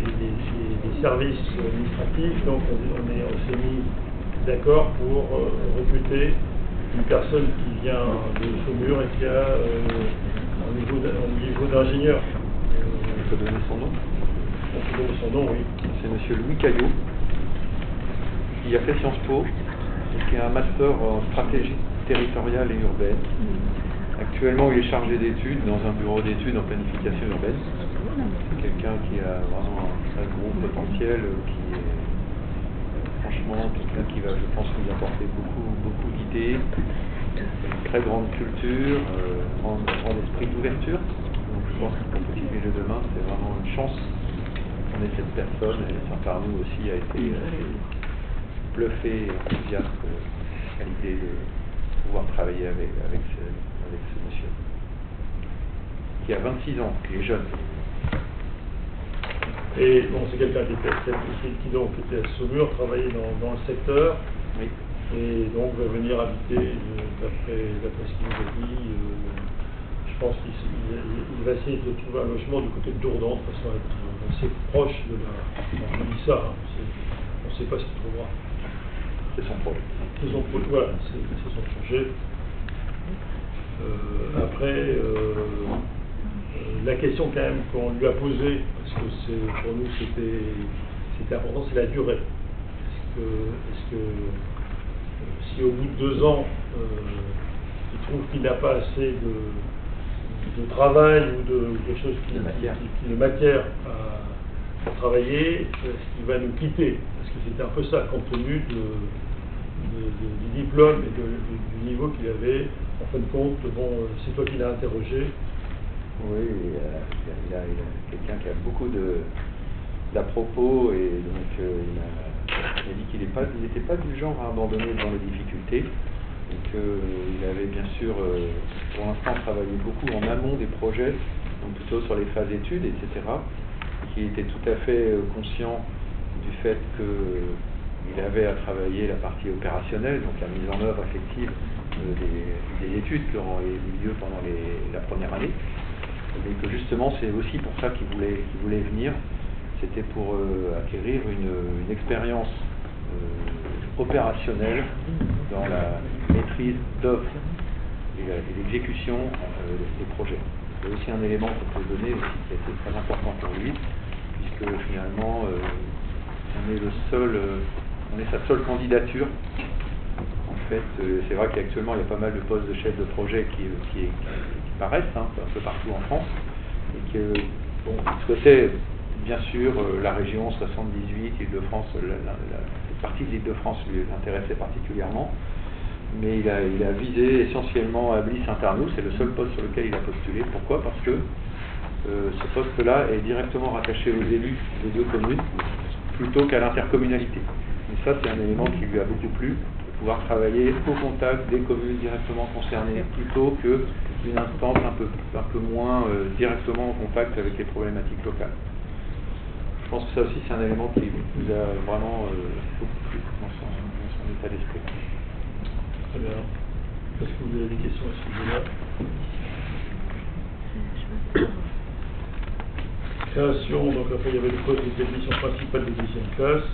les services administratifs, donc on s'est mis d'accord pour recruter une personne qui vient de Saumur et qui a un niveau d'ingénieur. On peut donner son nom? On peut donner son nom, oui. C'est monsieur Louis Caillot, qui a fait Sciences Po et qui a un master en stratégie territoriale et urbaine. Actuellement, il est chargé d'études dans un bureau d'études en planification urbaine. C'est quelqu'un qui a vraiment un très gros potentiel, qui est franchement quelqu'un qui va, je pense, nous apporter beaucoup d'idées, une très grande culture, un grand esprit d'ouverture. Donc je pense que pour Petite Ville de demain, c'est vraiment une chance qu'on ait cette personne, et Saint-Arnaud aussi a été bluffé et enthousiaste à l'idée de pouvoir travailler avec ce monsieur, qui a 26 ans, qui est jeune. Et bon, c'est quelqu'un qui donc était à Saumur, travaillait dans le secteur, Oui. et donc va venir habiter, d'après ce qu'il nous a dit, je pense qu'il va essayer de trouver un logement du côté de Dourdan, de façon à être assez proche de la... On dit ça, hein, on ne sait pas ce qu'il trouvera. C'est son projet. C'est son projet, voilà, c'est son projet. Après, la question quand même qu'on lui a posée, parce que pour nous c'était important, c'est la durée. Est-ce que si au bout de 2 ans, il trouve qu'il n'a pas assez de travail ou de quelque chose de matière à travailler, est-ce qu'il va nous quitter? Parce que c'était un peu ça, compte tenu du diplôme et du niveau qu'il avait. En fin de compte, bon, c'est toi qui l'as interrogé. Oui, il a quelqu'un qui a beaucoup d'à-propos, et donc il a dit qu'il n'était pas du genre à abandonner devant les difficultés, et qu'il avait bien sûr pour l'instant travaillé beaucoup en amont des projets, donc plutôt sur les phases études, etc., qu'il était tout à fait conscient du fait qu'il avait à travailler la partie opérationnelle, donc la mise en œuvre effective des études qui auront eu lieu pendant la première année, mais que justement c'est aussi pour ça qu'il voulait venir. C'était pour acquérir une expérience opérationnelle dans la maîtrise d'œuvre et l'exécution des projets. C'est aussi un élément qu'on peut donner aussi qui a été très important pour lui, puisque finalement on est sa seule candidature. En fait, c'est vrai qu'actuellement il y a pas mal de postes de chef de projet qui paraissent un peu partout en France, et que bon, il souhaitait bien sûr la région 78, Île-de-France, cette partie de l'Île-de-France lui intéressait particulièrement, mais il a visé essentiellement Ablis-Saint-Arnaud. C'est le seul poste sur lequel il a postulé. Pourquoi? Parce que ce poste-là est directement rattaché aux élus des 2 communes plutôt qu'à l'intercommunalité. Et ça, c'est un élément qui lui a beaucoup plu. pouvoir travailler au contact des communes directement concernées, plutôt qu'une instance un peu moins directement en contact avec les problématiques locales. Je pense que ça aussi c'est un élément qui vous a vraiment beaucoup plu dans son état d'esprit. Très bien. Est-ce que vous avez des questions à ce sujet-là? Création, donc après il y avait le poste de technicien principal de deuxième classe.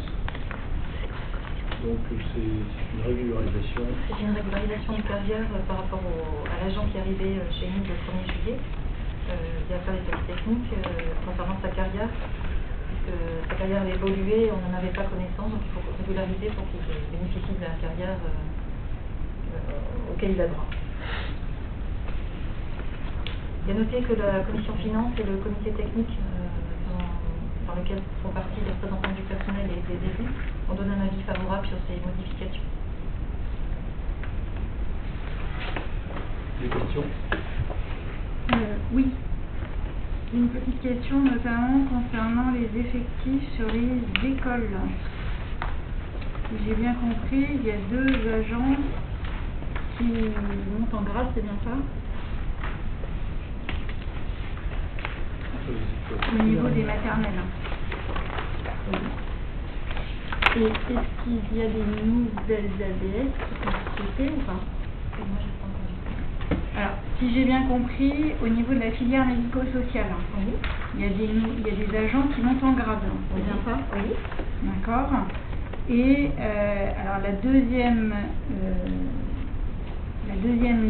Donc c'est une régularisation. C'est une régularisation de carrière par rapport à l'agent qui est arrivé chez nous le 1er juillet, directeur des services techniques, concernant sa carrière. Puisque sa carrière avait évolué, on n'en avait pas connaissance, donc il faut régulariser pour qu'il bénéficie de la carrière auquel il a droit. Il a noté que la commission finance et le comité technique dans lequel font partie les représentants du personnel et des élus ont donné un avis favorable sur ces modifications. Des questions? Oui. Une petite question notamment concernant les effectifs sur les écoles. Si j'ai bien compris, il y a 2 agents qui montent en grade, c'est bien ça? Au niveau des maternelles. Et est-ce qu'il y a des nouvelles ADS qui sont souhaitées ou pas? Alors, si j'ai bien compris, au niveau de la filière médico-sociale, il y a des agents qui montent en grade, c'est bien ça? Oui. D'accord. Et alors la deuxième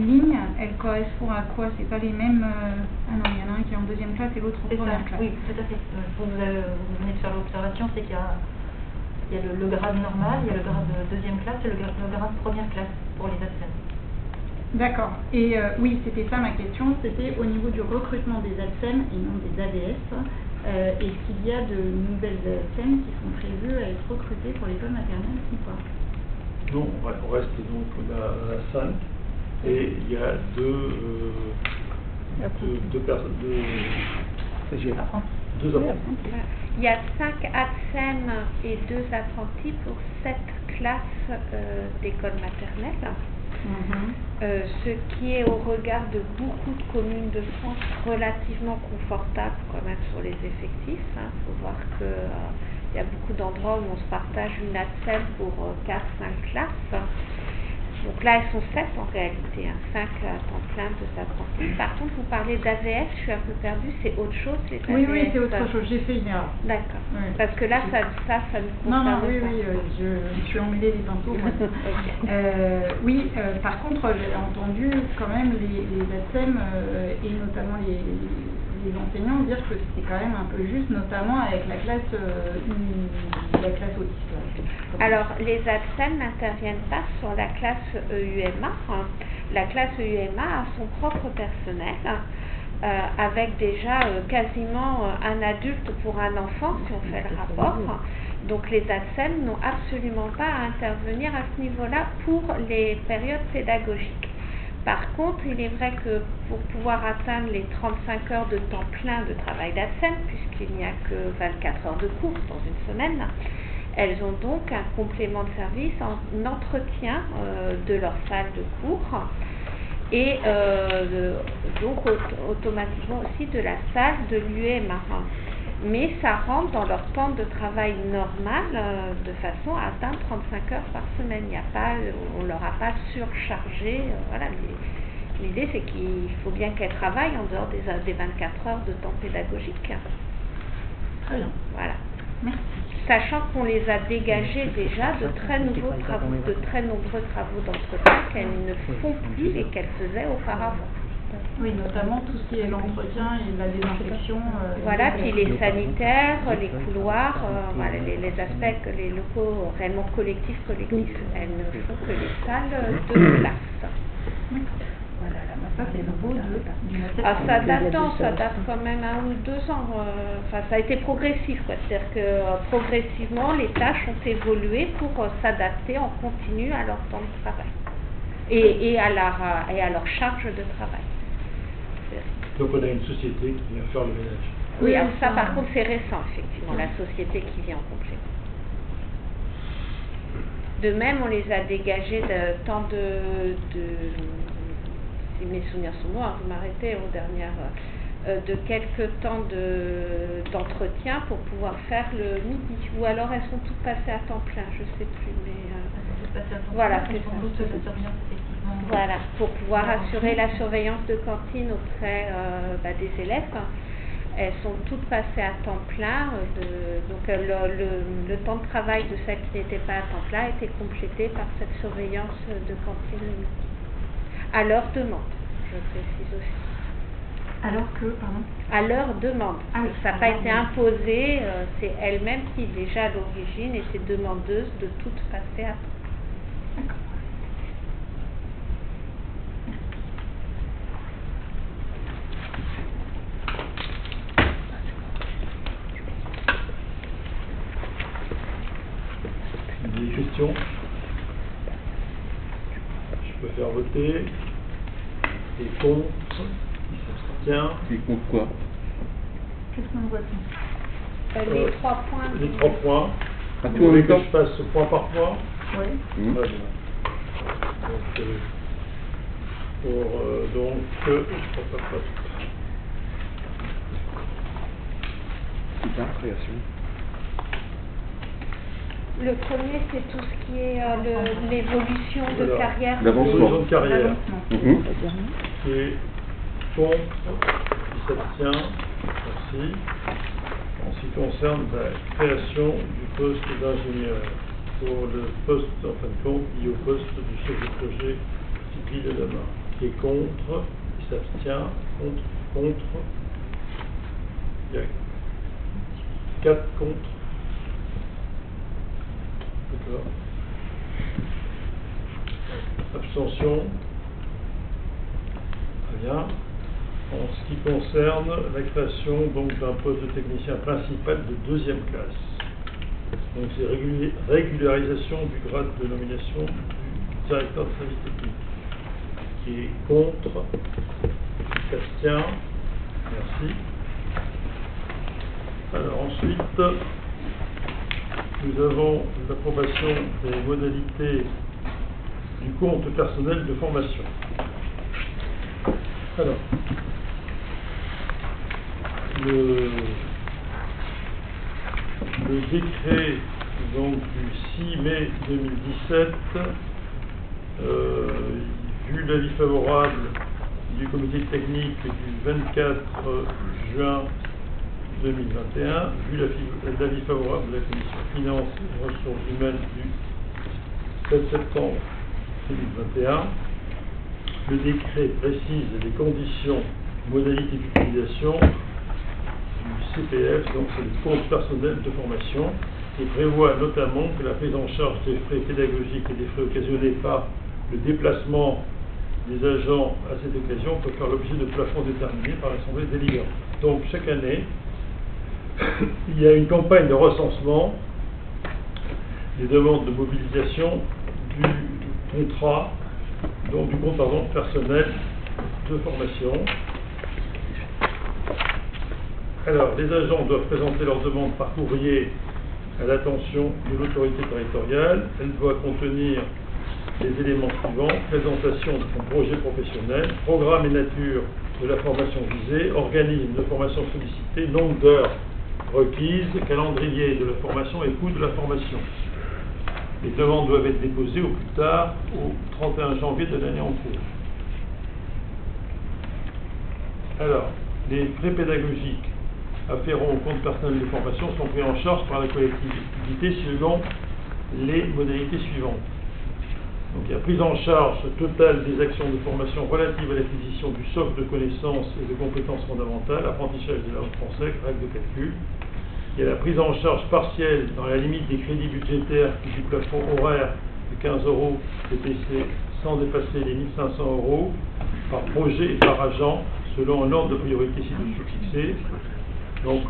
ligne, elle correspond à quoi? C'est pas les mêmes. Ah non, il y en a un qui est en deuxième classe et l'autre en première classe. Oui, tout à fait. Vous venez de faire l'observation, c'est qu'il y a le grade normal, il y a le grade deuxième classe et le grade première classe pour les ATSEM. D'accord. Et oui, c'était ça ma question, c'était au niveau du recrutement des ATSEM et non des ADS. Est-ce qu'il y a de nouvelles ATSEM qui sont prévues à être recrutées pour l'école maternelle ou pas? Non, on reste donc à 5 et il y a deux apprentis. Il y a 5 ATSEM et 2 apprentis pour 7 classes d'école maternelle. Ce qui est au regard de beaucoup de communes de France relativement confortable quand même sur les effectifs. Il faut voir qu'il y a beaucoup d'endroits où on se partage une ATSEM pour 4-5 classes. Donc là, elles sont 7 en réalité, 5 à temps plein, 2 apprentis. Par contre, vous parlez d'AVS, je suis un peu perdue, c'est autre chose les AVS? Oui, c'est autre chose, j'ai fait une erreur. D'accord, oui. Parce que là, ça ne concerne Non, pas. oui, je suis emmêlée les pinceaux. Oui, par contre, j'ai entendu quand même les ATSEM et notamment les enseignants dire que c'était quand même un peu juste, notamment avec la classe autiste. Alors, les ATSEM n'interviennent pas sur la classe EUMA. La classe EUMA a son propre personnel, avec déjà quasiment un adulte pour un enfant, si on fait le rapport. Donc, les ATSEM n'ont absolument pas à intervenir à ce niveau-là pour les périodes pédagogiques. Par contre, il est vrai que pour pouvoir atteindre les 35 heures de temps plein de travail d'ATSEM, puisqu'il n'y a que 24 heures de cours dans une semaine, elles ont donc un complément de service en entretien de leur salle de cours et donc automatiquement aussi de la salle de l'UEMA. Mais ça rentre dans leur temps de travail normal de façon à atteindre 35 heures par semaine. On ne leur a pas surchargé. Voilà. L'idée, c'est qu'il faut bien qu'elles travaillent en dehors des 24 heures de temps pédagogique. Très bien. Voilà. Merci. Sachant qu'on les a dégagées déjà de très nombreux travaux d'entretien qu'elles ne font plus et qu'elles faisaient auparavant. Oui, notamment tout ce qui est l'entretien et la désinfection. Voilà, puis les sanitaires, les couloirs, voilà, les aspects que les locaux réellement collectifs, elles ne font que les salles de classe. Voilà, ça c'est nouveau ça date quand même 1 ou 2 ans. Enfin, ça a été progressif, quoi. C'est-à-dire que progressivement, les tâches ont évolué pour s'adapter en continu à leur temps de travail et à leur charge de travail. Donc on a une société qui vient faire le ménage. Oui, alors ça par contre c'est récent, effectivement, la société qui vient en complément. De même, on les a dégagés de tant si mes souvenirs sont bons, vous m'arrêtez aux dernières, de quelques temps d'entretien pour pouvoir faire le midi. Ou alors elles sont toutes passées à temps plein, je sais plus, mais voilà, c'est ça. Voilà, pour pouvoir assurer la surveillance de cantine auprès des élèves. Elles sont toutes passées à temps plein, donc le temps de travail de celles qui n'étaient pas à temps plein a été complété par cette surveillance de cantine le midi. À leur demande, je précise aussi. Alors que, pardon? À leur demande. Ah oui, ça n'a pas été imposé, c'est elles-mêmes qui déjà à l'origine étaient demandeuses de toutes passer à temps. D'accord. Des questions? Je peux faire voter. Et contre? Qui s'abstient? Et contre quoi? Qu'est-ce qu'on vote? Les 3 points. Les 3 points. À Vous tout en voulez même que temps? je fasse point par point? Oui. Très bien. Donc, C'est ça, création. Le premier, c'est tout ce qui est l'évolution de Voilà. carrière. L'avancement. de carrière. Mhm. Qui est contre? Qui s'abstient? Merci. En ce qui concerne la création du poste d'ingénieur pour le poste, en fin de compte, lié au poste du chef de projet civil de demain. Qui est contre? Qui s'abstient? Contre? Il y a 4 contre. D'accord. Abstention. Très bien. En ce qui concerne la création donc d'un poste de technicien principal de 2e classe. Donc c'est régularisation du grade de nomination du directeur de service technique. Qui est contre? Qui s'abstient? Merci. Alors ensuite, nous avons l'approbation des modalités du compte personnel de formation. Alors, le décret donc, du 6 mai 2017, vu l'avis favorable du comité technique du 24 juin 2021, vu l'avis favorable de la Commission Finances et Ressources Humaines du 7 septembre 2021, le décret précise les conditions, modalités d'utilisation du CPF, donc c'est le compte personnel de formation, et prévoit notamment que la prise en charge des frais pédagogiques et des frais occasionnés par le déplacement des agents à cette occasion peut faire l'objet de plafonds déterminés par l'Assemblée délibérante. Donc chaque année, il y a une campagne de recensement des demandes de mobilisation du contrat, donc du compte personnel de formation. Alors, les agents doivent présenter leurs demandes par courrier à l'attention de l'autorité territoriale. Elle doit contenir les éléments suivants: présentation de son projet professionnel, programme et nature de la formation visée, organisme de formation sollicité, nombre d'heures requises, calendrier de la formation et coût de la formation. Les demandes doivent être déposées au plus tard au 31 janvier de l'année en cours. Alors, les frais pédagogiques afférents au compte personnel de formation sont pris en charge par la collectivité selon les modalités suivantes. Donc, il y a prise en charge totale des actions de formation relatives à l'acquisition du socle de connaissances et de compétences fondamentales, apprentissage de la langue française, règles de calcul. Il y a la prise en charge partielle dans la limite des crédits budgétaires du plafond horaire de 15 € TTC sans dépasser les 1 500 € par projet et par agent selon un ordre de priorité ci-dessous fixé. Donc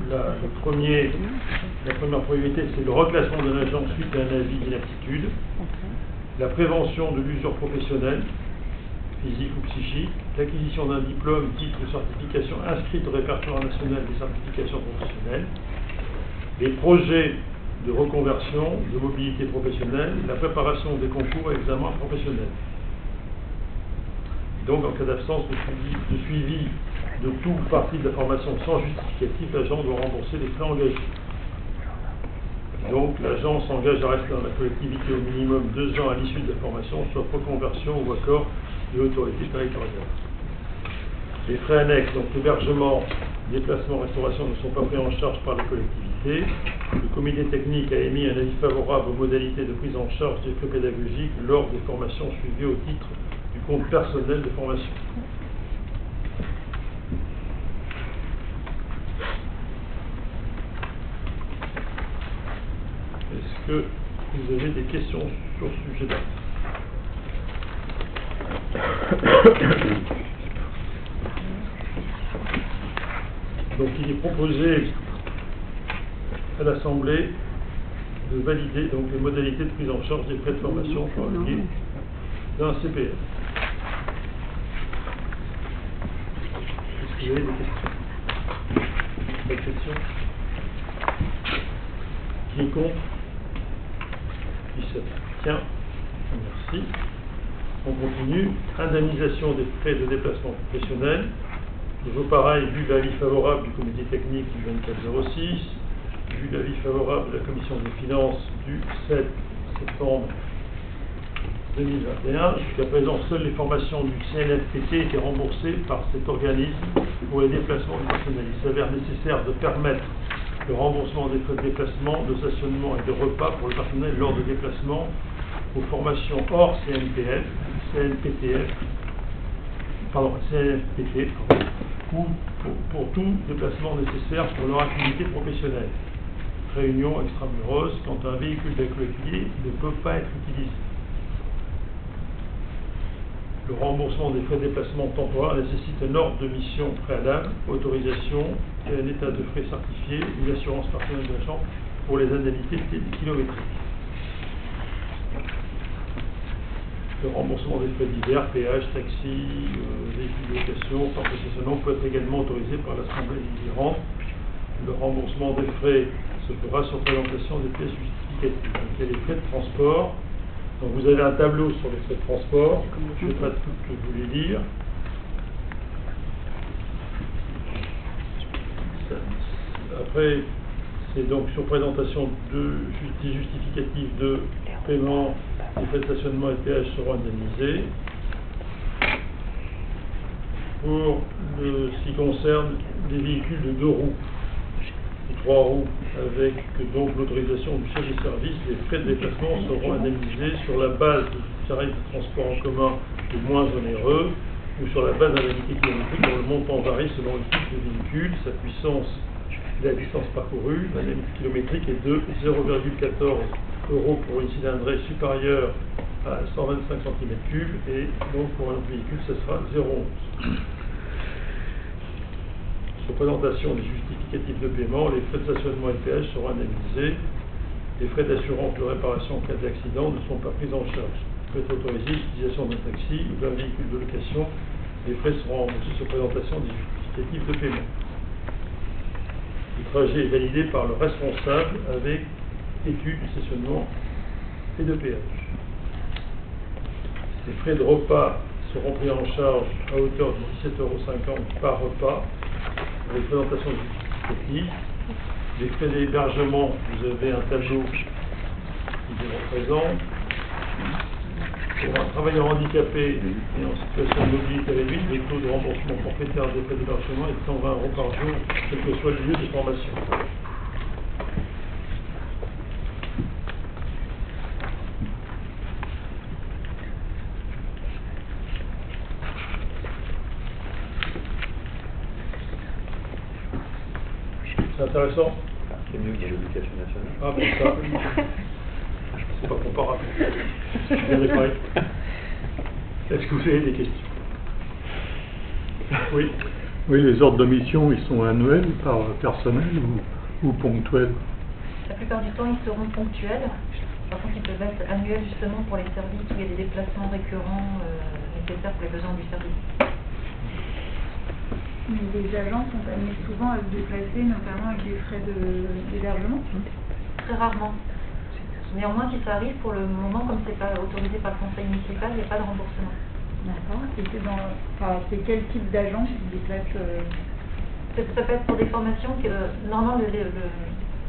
la première priorité, c'est le reclassement d'un agent suite à un avis d'inaptitude, la prévention de l'usure professionnelle, physique ou psychique, l'acquisition d'un diplôme, titre ou certification inscrite au répertoire national des certifications professionnelles, les projets de reconversion, de mobilité professionnelle, la préparation des concours et examens professionnels. Donc, en cas d'absence de suivi de tout ou partie de la formation sans justificatif, l'agent doit rembourser les frais engagés. Donc, l'agent s'engage à rester dans la collectivité au minimum 2 ans à l'issue de la formation, sauf reconversion ou accord de l'autorité territoriale. Les frais annexes, donc l'hébergement, déplacement, restauration, ne sont pas pris en charge par les collectivités. Le comité technique a émis un avis favorable aux modalités de prise en charge des frais pédagogiques lors des formations suivies au titre du compte personnel de formation. Est-ce que vous avez des questions sur ce sujet-là? Donc il est proposé à l'Assemblée de valider donc les modalités de prise en charge des frais de formation par le biais d'un CPF. Est-ce que vous avez des questions? Pas de questions? Qui est contre? Qui s'abstient? Merci. On continue. Indemnisation des frais de déplacement professionnel. Toujours pareil, vu l'avis favorable du comité technique du 2406, vu l'avis favorable de la commission des finances du 7 septembre 2021, jusqu'à présent, seules les formations du CNFPT étaient remboursées par cet organisme pour les déplacements du personnel. Il s'avère nécessaire de permettre le remboursement des frais de déplacement, de stationnement et de repas pour le personnel lors de déplacements aux formations hors CNPT, ou pour tout déplacement nécessaire pour leur activité professionnelle. Réunion extramuros, quand un véhicule de la collectivité ne peut pas être utilisé. Le remboursement des frais de déplacement temporaire nécessite un ordre de mission préalable, autorisation et un état de frais certifié, une assurance personnelle de l'agent pour les indemnités kilométriques. Le remboursement des frais divers, péage, taxi, véhicules de location, par stationnement peut être également autorisé par l'Assemblée délibérante. Le remboursement des frais se fera sur présentation des pièces justificatives. Donc il y a les frais de transport. Donc vous avez un tableau sur les frais de transport. Je ne vais pas tout que vous les lire. Après, c'est donc sur présentation des justificatifs de paiement, les frais de stationnement et péage seront indemnisés. Pour ce qui concerne les véhicules de 2 roues et 3 roues, avec donc l'autorisation du chef de service, les frais de déplacement seront indemnisés sur la base du tarif de transport en commun le moins onéreux ou sur la base d'indemnité kilométrique dont le montant varie selon le type de véhicule, sa puissance et la distance parcourue. L'indemnité kilométrique est de 0,14 € pour une cylindrée supérieure à 125 cm3 et donc pour un autre véhicule ce sera 0,11. Sur présentation des justificatifs de paiement, les frais de stationnement et de péage seront indemnisés. Les frais d'assurance de réparation en cas d'accident ne sont pas pris en charge. Peut être autorisé l'utilisation d'un taxi ou d'un véhicule de location. Les frais seront remboursés sur présentation des justificatifs de paiement. Le trajet est validé par le responsable avec étude du stationnement et de péage. Les frais de repas seront pris en charge à hauteur de 17,50 € par repas, avec présentation justificative. Les frais d'hébergement, vous avez un tableau qui les représente. Pour un travailleur handicapé et en situation de mobilité réduite, les taux de remboursement forfaitaire des frais d'hébergement est de 120 € par jour, quel que soit le lieu de formation. C'est intéressant? C'est mieux qu'il y ait l'éducation nationale. Ah bon, ça, c'est pas comparable. Je suis bien d'accord. Est-ce que vous avez des questions? Oui. Oui, les ordres de mission, ils sont annuels par personnel ou ponctuels? La plupart du temps, ils seront ponctuels. Par contre, ils peuvent être annuels justement pour les services où il y a des déplacements récurrents nécessaires pour les besoins du service. Mais les agents sont amenés souvent à se déplacer, notamment avec des frais d'hébergement. très rarement. Néanmoins, si ça arrive, pour le moment, comme c'est pas autorisé par le conseil municipal, il n'y a pas de remboursement. D'accord. Et c'est quel type d'agent qui se déplace Ça peut être pour des formations normalement,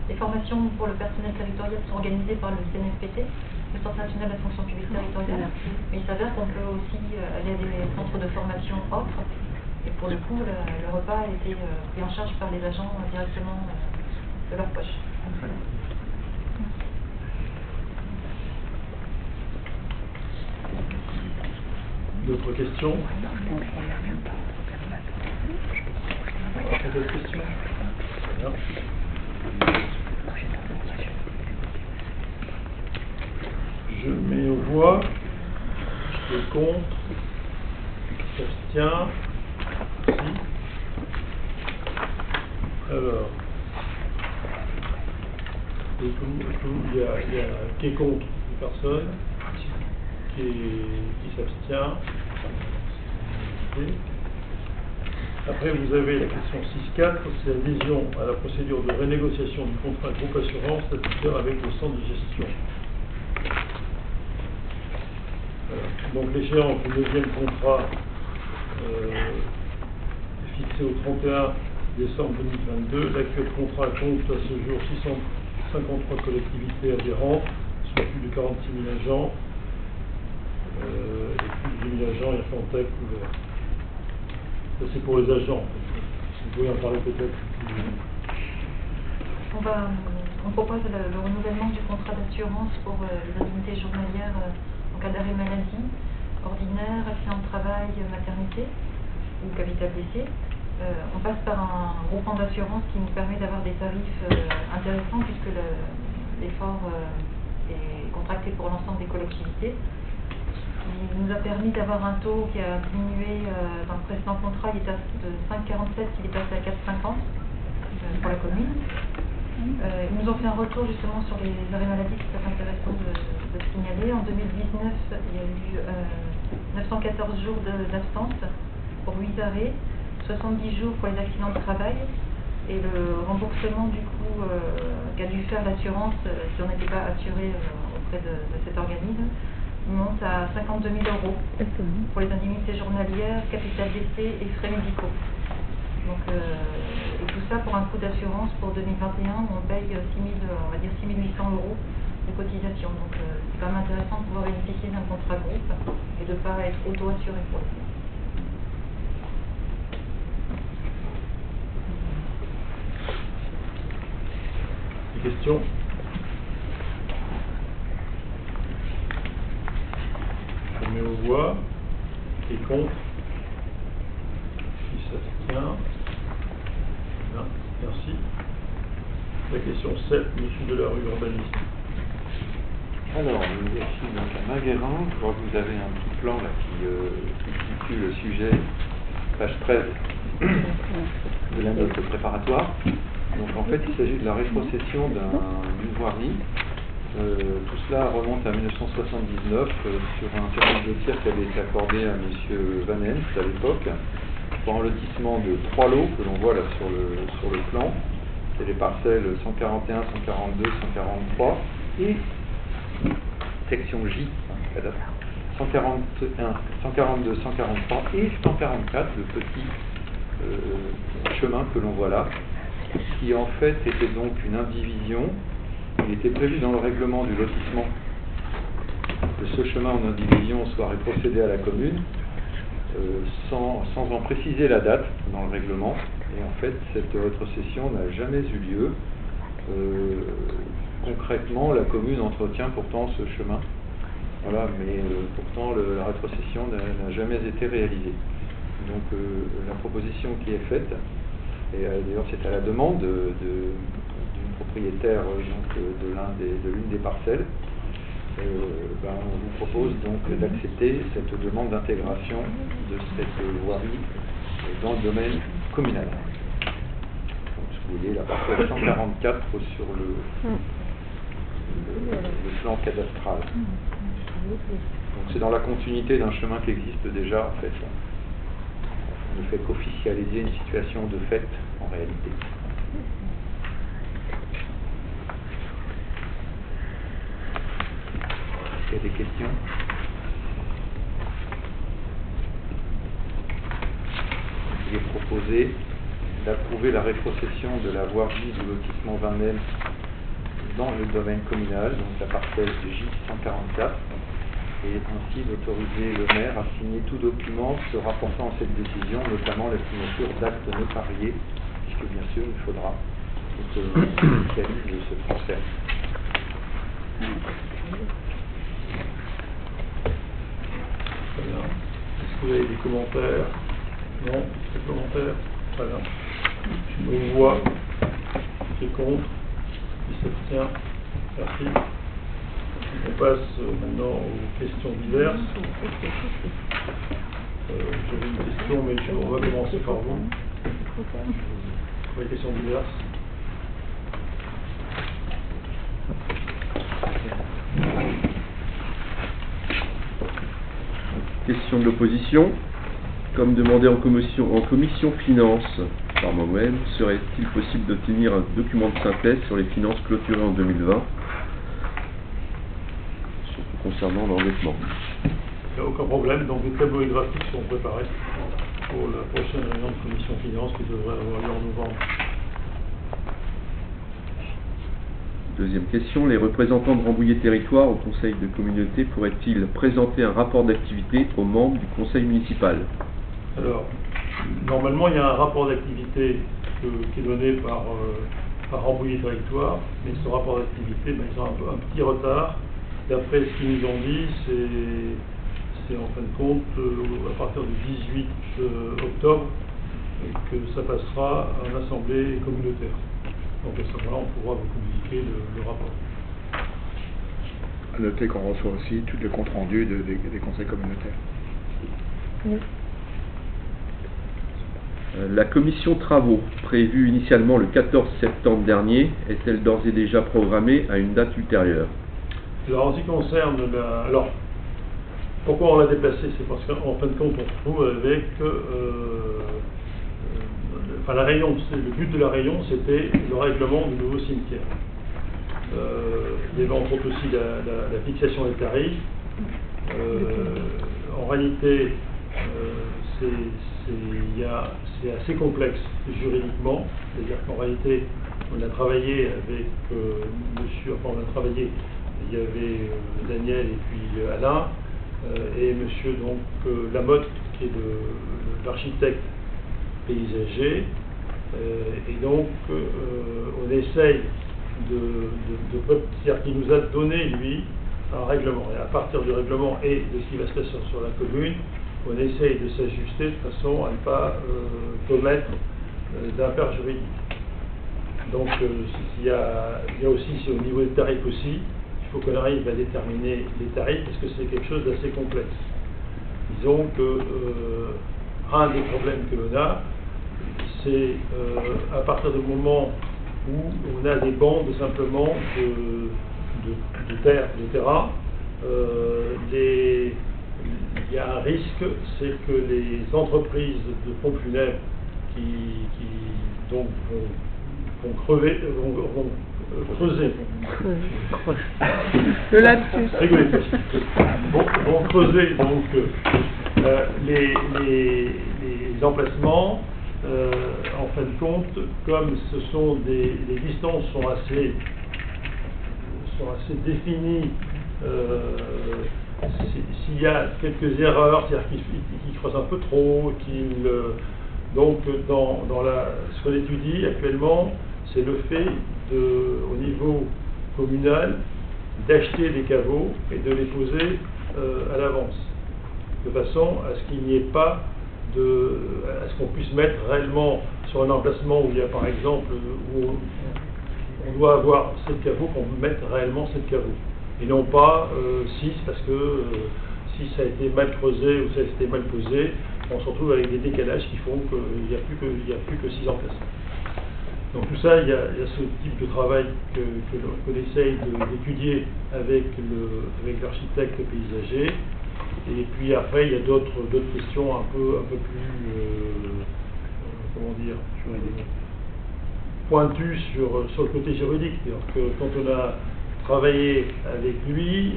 les formations pour le personnel territorial sont organisées par le CNFPT, le Centre national de la fonction publique territoriale. Mais il s'avère qu'on peut aussi aller à des centres de formation autres. Et pour le coup, le repas a été pris en charge par les agents directement de leur poche. D'autres questions? D'autres questions? Bien. Je mets aux voix. Qui est contre? Qui s'abstient? Si. Alors. Il y a qui est contre? Une personne. Qui s'abstient. Après, vous avez la question 6.4, c'est l'adhésion à la procédure de renégociation du contrat groupe assurance statutaire avec le centre de gestion. Donc l'échéance du 9e contrat est fixée au 31 décembre 2022. L'actuel contrat compte à ce jour 653 collectivités adhérentes, soit plus de 46 000 agents. Et plus de 10 000 agents et Fantech couverts. Ça c'est pour les agents. Vous pouvez en parler peut-être. On propose le renouvellement du contrat d'assurance pour les indemnités journalières en cas d'arrêt maladie, ordinaire, accident de travail, maternité ou capital blessé. On passe par un groupement d'assurance qui nous permet d'avoir des tarifs intéressants puisque l'effort est contracté pour l'ensemble des collectivités. Il nous a permis d'avoir un taux qui a diminué dans le précédent contrat, il était de 5,47, il est passé à 4,50 pour la commune. Ils nous ont fait un retour justement sur les arrêts maladie qui est intéressant de signaler. En 2019, il y a eu 914 jours d'absence pour 8 arrêts, 70 jours pour les accidents de travail et le remboursement du coup qu'a dû faire l'assurance si on n'était pas assuré auprès de cet organisme monte à 52 000 € pour les indemnités journalières, capital d'essai et frais médicaux. Donc, et tout ça pour un coût d'assurance pour 2021 où on paye 6 800 € de cotisation. Donc c'est quand même intéressant de pouvoir bénéficier d'un contrat groupe et de ne pas être auto-assuré pour le coup. Des questions? Je mets aux voix. Qui est contre? Qui s'abstient? Bien, merci. La question 7, monsieur Delarue, urbaniste. Alors, nous voici donc à Maguerin. Je vois que vous avez un petit plan là qui situe le sujet, page 13 de la note préparatoire. Donc en fait, il s'agit de la rétrocession d'une voirie. Tout cela remonte à 1979 sur un permis de tir qui avait été accordé à M. Van Hens à l'époque pour un lotissement de 3 lots que l'on voit là sur le plan. C'est les parcelles 141, 142, 143 et section J, 141, 142, 143 et 144, le petit chemin que l'on voit là, qui en fait était donc une indivision. Il était prévu dans le règlement du lotissement que ce chemin en indivision soit rétrocédé à la commune, sans en préciser la date dans le règlement. Et en fait, cette rétrocession n'a jamais eu lieu. Concrètement, la commune entretient pourtant ce chemin. Voilà, mais pourtant la rétrocession n'a jamais été réalisée. Donc la proposition qui est faite, et d'ailleurs c'est à la demande d'une propriétaire de l'une des parcelles, on vous propose donc d'accepter cette demande d'intégration de cette voirie dans le domaine communal. Donc, vous voyez la parcelle 144 sur le plan cadastral. Donc c'est dans la continuité d'un chemin qui existe déjà en fait. On ne fait qu'officialiser une situation de fait en réalité. Est-ce qu'il y a des questions? Il est proposé d'approuver la rétrocession de la voirie du lotissement Vanel dans le domaine communal, donc la parcelle J144, et ainsi d'autoriser le maire à signer tout document se rapportant à cette décision, notamment la signature d'actes notariés, puisque bien sûr il faudra que l'officialise ce transfert. Très bien. Est-ce que vous avez des commentaires? Non? Des commentaires? Très bien. On voit qui est contre, qui s'abstient. Merci. On passe maintenant aux questions diverses. J'avais une question, mais on va commencer par vous. Les questions diverses. Question de l'opposition. Comme demandé en commission finance par moi-même, serait-il possible d'obtenir un document de synthèse sur les finances clôturées en 2020, surtout concernant l'endettement? Il n'y a aucun problème, donc des tableaux et graphiques sont préparés pour la prochaine réunion de commission finance qui devrait avoir lieu en novembre. Deuxième question, les représentants de Rambouillet Territoire au conseil de communauté pourraient-ils présenter un rapport d'activité aux membres du conseil municipal? Alors, normalement, il y a un rapport d'activité qui est donné par Rambouillet Territoire, mais ce rapport d'activité, ils ont un petit retard. D'après ce qu'ils nous ont dit, c'est en fin de compte à partir du 18 octobre que ça passera à l'Assemblée communautaire. Donc à ce moment-là, on pourra vous communiquer le rapport. À noter qu'on reçoit aussi tous les comptes rendus des conseils communautaires. Oui. La commission travaux, prévue initialement le 14 septembre dernier, est-elle d'ores et déjà programmée à une date ultérieure? Alors en ce qui concerne alors, pourquoi on l'a déplacée? C'est parce qu'en fin de compte, on se trouve avec la réunion, le but de la réunion, c'était le règlement du nouveau cimetière. Il y avait entre autres aussi la fixation des tarifs. En réalité, c'est assez complexe juridiquement, c'est-à-dire qu'en réalité, on a travaillé avec il y avait Daniel et puis Alain, et monsieur Lamotte, qui est l'architecte paysager, et donc on essaye c'est-à-dire qu'il nous a donné, lui, un règlement, et à partir du règlement et de ce qui va se passer sur la commune, on essaye de s'ajuster de façon à ne pas commettre d'impair juridique. Donc il y a aussi, au niveau des tarifs aussi, il faut qu'on arrive à déterminer les tarifs parce que c'est quelque chose d'assez complexe. Disons que un des problèmes que l'on a, c'est à partir du moment où on a des bandes simplement de terrain, il y a un risque, c'est que les entreprises de pompes funèbres qui donc vont creuser. Le lapsus. Rigolez pas. Vont creuser donc les emplacements. En fin de compte, comme les distances sont assez définies, s'il y a quelques erreurs, c'est-à-dire qu'ils creusent un peu trop, donc ce qu'on étudie actuellement, c'est le fait au niveau communal d'acheter des caveaux et de les poser à l'avance, de façon à ce qu'il n'y ait pas à ce qu'on puisse mettre réellement sur un emplacement où il y a par exemple où on doit avoir 7 caveaux, qu'on mette réellement 7 caveaux et non pas 6 parce que si ça a été mal creusé ou ça a été mal posé, on se retrouve avec des décalages qui font qu'il n'y a plus que 6 emplacements. Donc tout ça, il y a ce type de travail qu'on essaye d'étudier avec l'architecte paysager. Et puis après, il y a d'autres questions un peu plus, pointues sur le côté juridique. Que quand on a travaillé avec lui.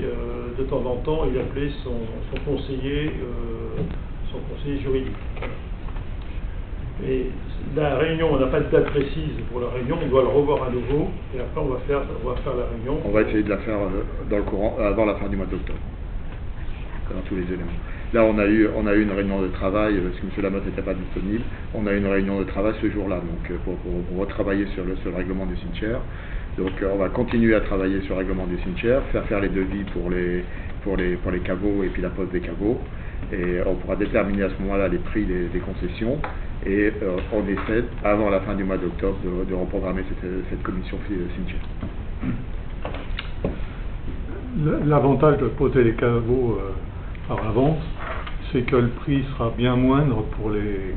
De temps en temps, il appelait son conseiller juridique. Et la réunion, on n'a pas de date précise pour la réunion, on doit le revoir à nouveau, et après on va faire la réunion. On va essayer de la faire dans le courant, avant la fin du mois d'octobre, dans tous les éléments. Là, on a eu une réunion de travail, parce que M. Lamotte n'était pas disponible. On a eu une réunion de travail ce jour-là, donc pour retravailler sur le règlement du cimetière. Donc on va continuer à travailler sur le règlement du cimetière, faire les devis pour les caveaux et puis la pose des caveaux. Et on pourra déterminer à ce moment-là les prix des concessions. Et on essaie, avant la fin du mois d'octobre, de reprogrammer cette commission cimetière. L'avantage de poser les caveaux par avance, c'est que le prix sera bien moindre pour les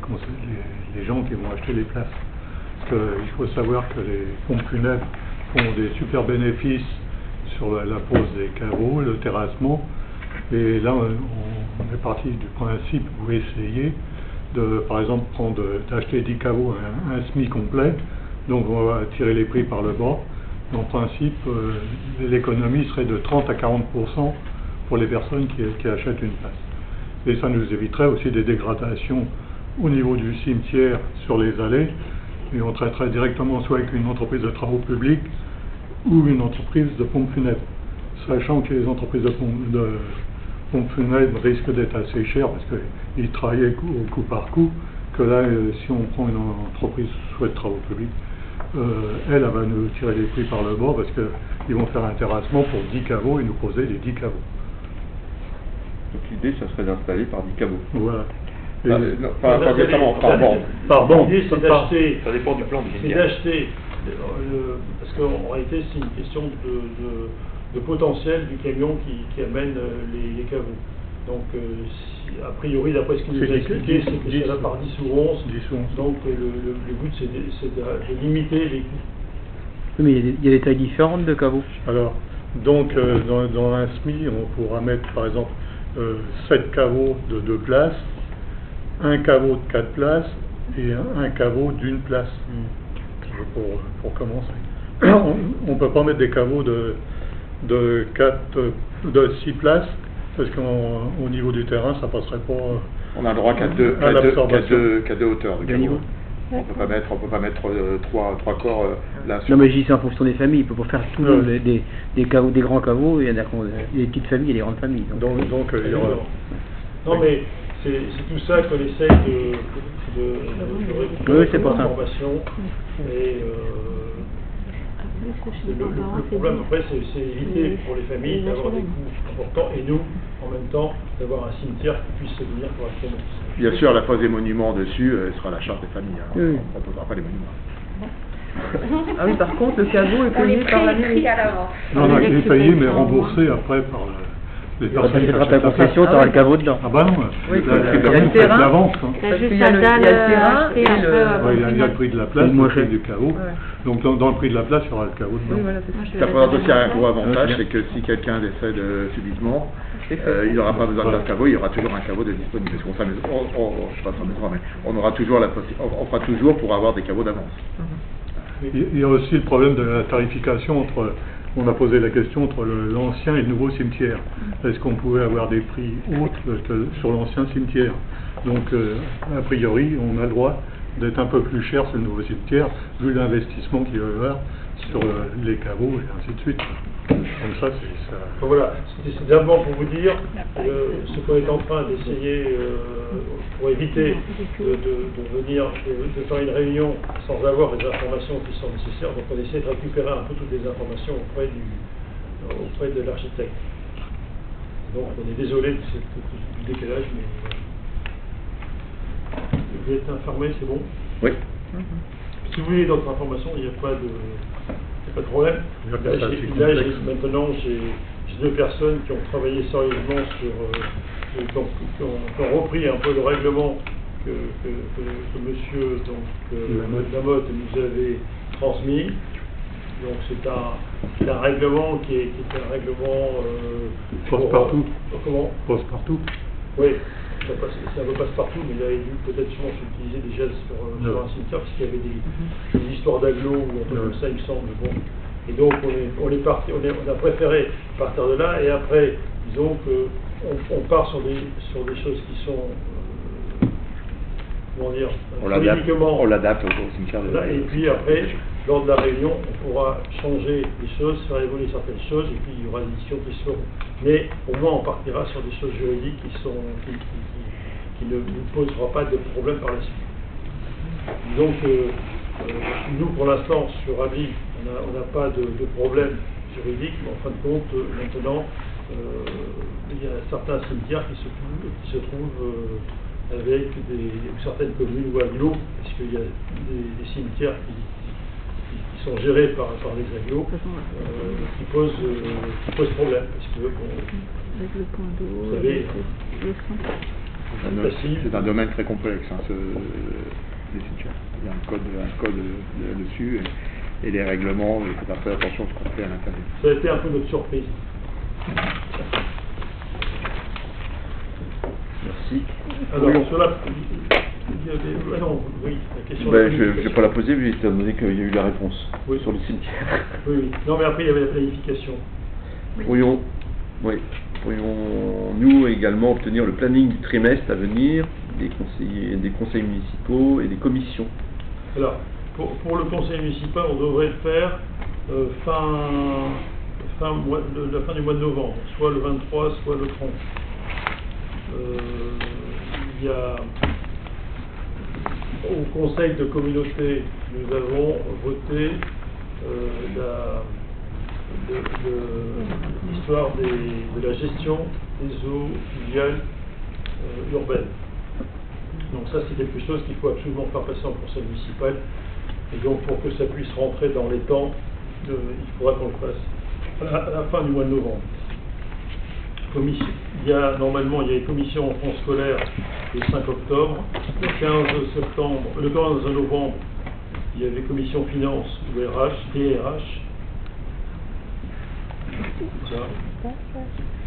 gens qui vont acheter les places. Parce qu'il faut savoir que les pompes funèbres font des super bénéfices sur la pose des caveaux, le terrassement. Et là, on est parti du principe, vous essayez de, par exemple, d'acheter 10 caveaux à un SMIC complet. Donc on va tirer les prix par le bas. En principe, l'économie serait de 30 à 40% pour les personnes qui achètent une place. Et ça nous éviterait aussi des dégradations au niveau du cimetière sur les allées, et on traiterait directement soit avec une entreprise de travaux publics ou une entreprise de pompes funèbres, sachant que les entreprises de pompes funèbres risquent d'être assez chères parce qu'ils travaillent au coup par coup, que là, si on prend une entreprise soit de travaux publics, elle va nous tirer les prix par le bas parce qu'ils vont faire un terrassement pour 10 caveaux et nous poser les 10 caveaux. Donc l'idée, ça serait d'installer par 10 caveaux. Voilà. Par bon. L'idée, c'est d'acheter. Ça dépend du plan du C'est d'acheter, parce qu'en réalité, c'est une question de potentiel du camion qui amène les caveaux. Donc, a priori, d'après ce qu'il nous a expliqué, c'est que c'est là par 10 ou 11. Donc, le but, c'est de limiter les coûts. Mais il y a des tailles différentes de caveaux. Alors, donc, dans un SMI, on pourra mettre, par exemple, 7 caveaux de 2 places, un caveau de 4 places et un caveau d'une place, pour commencer. On ne peut pas mettre des caveaux de 6 places, parce qu'au niveau du terrain, ça passerait pas. On a le droit qu'à deux hauteurs de caveau. On peut pas mettre trois corps là. Non, mais j'y sais en fonction des familles. Il peut pas faire tout des caveaux, des grands caveaux. Il y en a des petites familles et des grandes familles. Donc il y aura. Non, mais c'est tout ça qu'on essaie de récupérer comme information. Et le problème après, c'est éviter pour les familles d'avoir des coûts importants et nous, en même temps, d'avoir un cimetière qui puisse se tenir correctement. Bien sûr, la pose des monuments dessus sera la charge des familles. Hein. Oui. On ne posera pas les monuments. Ah oui, par contre, le caveau est payé par la mairie. Non, il est payé, mais remboursé après par les personnes qui achètent ta concession, tu auras le caveau dedans. Ah bah non, oui, il y a le terrain, l'avance. Il y a le terrain et il y a le prix de la place, le prix du caveau. Donc dans le prix de la place, il y aura le caveau dedans. Oui, voilà, ça présente aussi un gros avantage, c'est que si quelqu'un décède subitement, il n'aura pas besoin d'un caveau, il y aura toujours un caveau de disponible. Parce on aura toujours on fera toujours pour avoir des caveaux d'avance. Il y a aussi le problème de la tarification on a posé la question entre l'ancien et le nouveau cimetière. Est-ce qu'on pouvait avoir des prix autres que sur l'ancien cimetière? Donc, a priori, on a le droit d'être un peu plus cher sur le nouveau cimetière, vu l'investissement qu'il va y avoir sur les caveaux et ainsi de suite. Comme ça, c'est ça. Voilà, c'est d'abord pour vous dire ce qu'on est en train d'essayer pour éviter de faire une réunion sans avoir les informations qui sont nécessaires. Donc on essaie de récupérer un peu toutes les informations auprès de l'architecte. Donc on est désolé du décalage, mais vous êtes informé, c'est bon? Oui. Si vous voulez d'autres informations, il n'y a pas de problème. Là, maintenant, j'ai deux personnes qui ont travaillé sérieusement qui ont repris un peu le règlement que monsieur Lamotte nous avait transmis. Donc c'est un règlement qui est un règlement passe-partout. Comment? Passe-partout. Oui. C'est un peu passe-partout, mais il avait dû peut-être sûrement s'utiliser déjà sur un cimetière, parce qu'il y avait des histoires d'agglos ou un truc comme ça, il me semble. Bon. Et donc on a préféré partir de là, et après, disons qu'on part sur des choses qui sont, comment dire, politiquement... On l'adapte au cimetière de... Et puis après, lors de la réunion, on pourra changer les choses, faire évoluer certaines choses, et puis il y aura des décisions qui se feront. Mais au moins on partira sur des choses juridiques qui ne nous posera pas de problème par la suite. Donc nous pour l'instant sur Ably, on n'a pas de problème juridique, mais en fin de compte maintenant il y a certains cimetières qui se trouvent avec certaines communes ou agglos, parce qu'il y a des cimetières qui sont gérés par les agglos, qui posent problème, parce que vous savez, c'est un domaine très complexe, hein, les cimetières. Il y a un code là-dessus, et les règlements, il faut faire attention à ce qu'on fait à l'intérieur. Ça a été un peu notre surprise. Merci. Alors, sur la question... je ne vais pas la poser, mais étant donné qu'il y a eu la réponse sur le cimetière. Oui. Non, mais après, il y avait la planification. Pourrions-nous également obtenir le planning du trimestre à venir des conseils municipaux et des commissions? Alors, pour le conseil municipal, on devrait le faire la fin du mois de novembre, soit le 23, soit le 30. Il y a au conseil de communauté, nous avons voté l'histoire de la gestion des eaux fluviales urbaines. Donc ça, c'est quelque chose qu'il faut absolument faire passer en conseil municipal. Et donc pour que ça puisse rentrer dans les temps, il faudra qu'on le fasse à la fin du mois de novembre. Il y a une commission en fond scolaire le 5 octobre. Le 15 novembre, il y avait commission finance ou RH, DRH.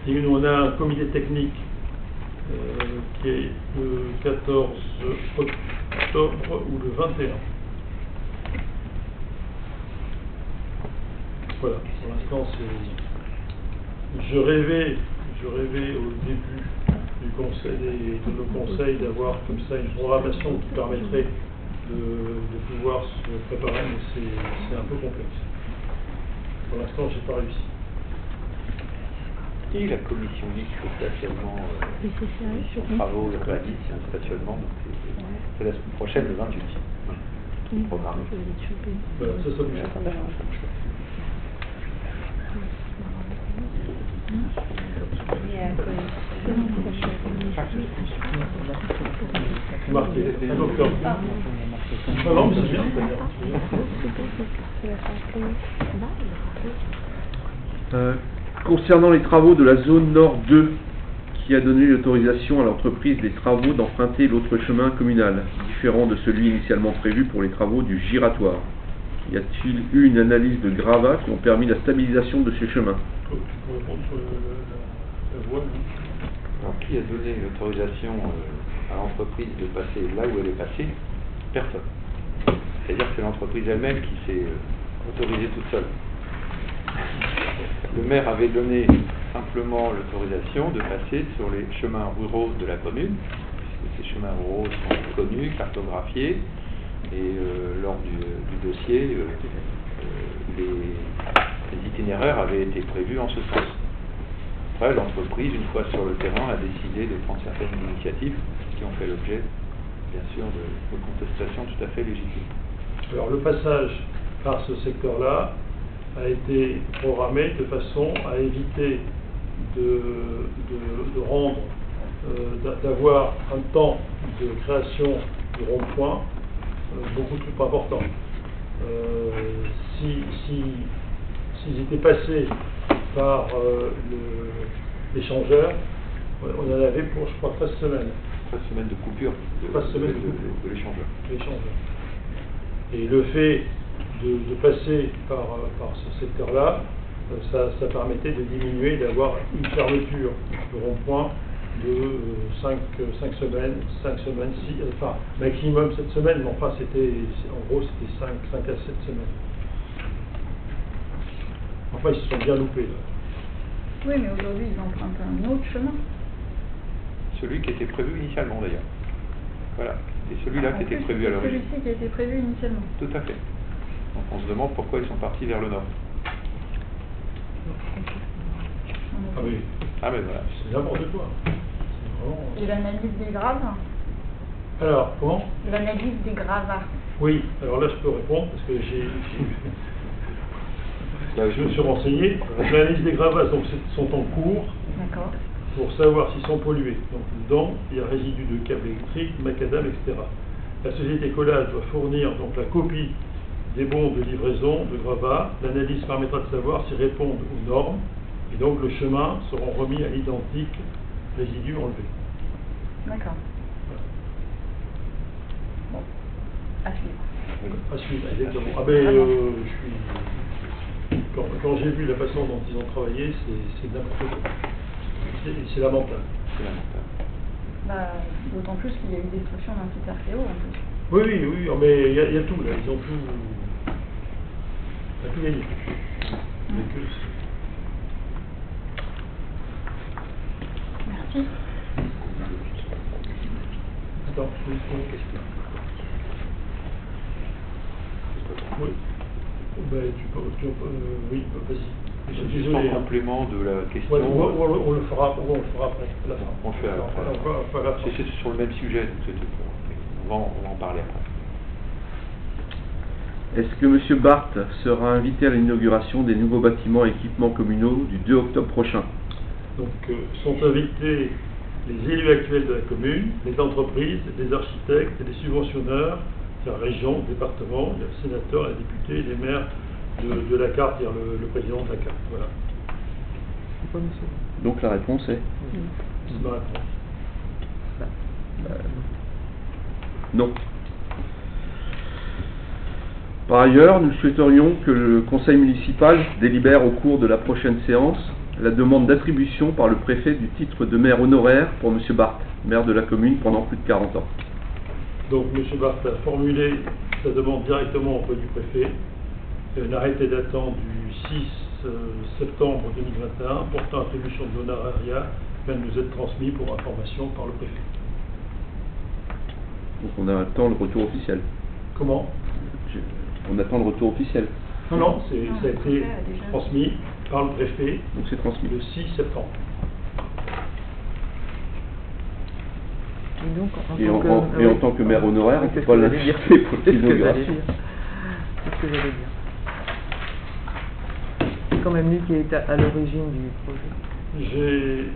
Et on a un comité technique qui est le 14 octobre ou le 21. Voilà, pour l'instant, je rêvais au début de nos conseils d'avoir comme ça une programmation qui permettrait de pouvoir se préparer, mais c'est un peu complexe. Pour l'instant, je n'ai pas réussi. Et la commission mixte stationnement sur travaux urbanistes, stationnement, c'est la semaine prochaine, le 28. Programmé. Voilà, ça bouge. Marqué, en octobre. Non, mais c'est bien. Concernant les travaux de la zone Nord 2, qui a donné l'autorisation à l'entreprise des travaux d'emprunter l'autre chemin communal, différent de celui initialement prévu pour les travaux du giratoire. Y a-t-il eu une analyse de gravats qui ont permis la stabilisation de ces chemins? Alors, qui a donné l'autorisation à l'entreprise de passer là où elle est passée? Personne. C'est-à-dire que c'est l'entreprise elle-même qui s'est autorisée toute seule. Le maire avait donné simplement l'autorisation de passer sur les chemins ruraux de la commune, puisque ces chemins ruraux sont connus, cartographiés, et lors du dossier, les itinéraires avaient été prévus en ce sens. Après, l'entreprise, une fois sur le terrain, a décidé de prendre certaines initiatives qui ont fait l'objet, bien sûr, de contestations tout à fait légitimes. Alors, le passage par ce secteur-là a été programmé de façon à éviter d'avoir un temps de création de rond-point beaucoup trop important. S'ils étaient passés par l'échangeur, on en avait pour, je crois, 13 semaines. 13 semaines de coupure de l'échangeur. Et le fait de passer par ce secteur-là, ça permettait de diminuer, d'avoir une fermeture de rond-point de 5 semaines, enfin maximum 7 semaines, mais enfin en gros c'était 5 à 7 semaines. Enfin, ils se sont bien loupés. Là. Oui, mais aujourd'hui, ils empruntent un autre chemin. Celui qui était prévu initialement d'ailleurs. Voilà, c'est celui-là qui était prévu à l'origine. Celui-ci qui a été prévu initialement. Tout à fait. Donc on se demande pourquoi ils sont partis vers le nord. Ah oui, Ah mais voilà. c'est n'importe quoi. C'est vraiment... Et l'analyse des graves? Alors, comment? L'analyse des gravats. Oui, alors là je peux répondre parce que je me suis renseigné. L'analyse des gravats donc, sont en cours D'accord. pour savoir s'ils sont pollués. Donc dedans, il y a résidus de câbles électriques, macadam, etc. La société Collage doit fournir donc la copie des bons de livraison de gravats. L'analyse permettra de savoir s'ils répondent aux normes et donc le chemin seront remis à l'identique résidus enlevés. D'accord. Bon, à suivre. À suivre, exactement. Ah ben, je suis... Quand j'ai vu la façon dont ils ont travaillé, c'est n'importe quoi. C'est lamentable. C'est lamentable. Bah, d'autant plus qu'il y a eu destruction d'un site RTO en plus. Oui, mais il y a tout là, ils ont tout. Il y a tout gagné. Merci. Attends, je vais poser une question. Oui. Ben, oui, vas-y. Juste en complément de la question. Ouais, on le fera après, à la fin. On le fait après. C'est sur le même sujet, donc on va en parler après. Est-ce que M. Barthes sera invité à l'inauguration des nouveaux bâtiments et équipements communaux du 2 octobre prochain? Donc sont invités les élus actuels de la commune, les entreprises, les architectes, les subventionneurs, c'est-à-dire région, département, il y a le sénateur, les députés, les maires de la carte, c'est-à-dire le président de la carte. Voilà. Donc la réponse est C'est ma réponse. non. Par ailleurs, nous souhaiterions que le conseil municipal délibère au cours de la prochaine séance la demande d'attribution par le préfet du titre de maire honoraire pour M. Barthes, maire de la commune pendant plus de 40 ans. Donc M. Barthes a formulé sa demande directement auprès du préfet. Un arrêté datant du 6 septembre 2021 portant attribution de l'honorariat vient de nous être transmis pour information par le préfet. Donc on attend le retour officiel. Comment? On attend le retour officiel. Non, ça a été transmis par le préfet. Donc c'est transmis. Le 6 septembre. Et donc, en tant que maire honoraire, on ne peut pas l'inviter pour l'inauguration. C'est ce que j'allais dire. C'est quand même lui qui est à l'origine du projet.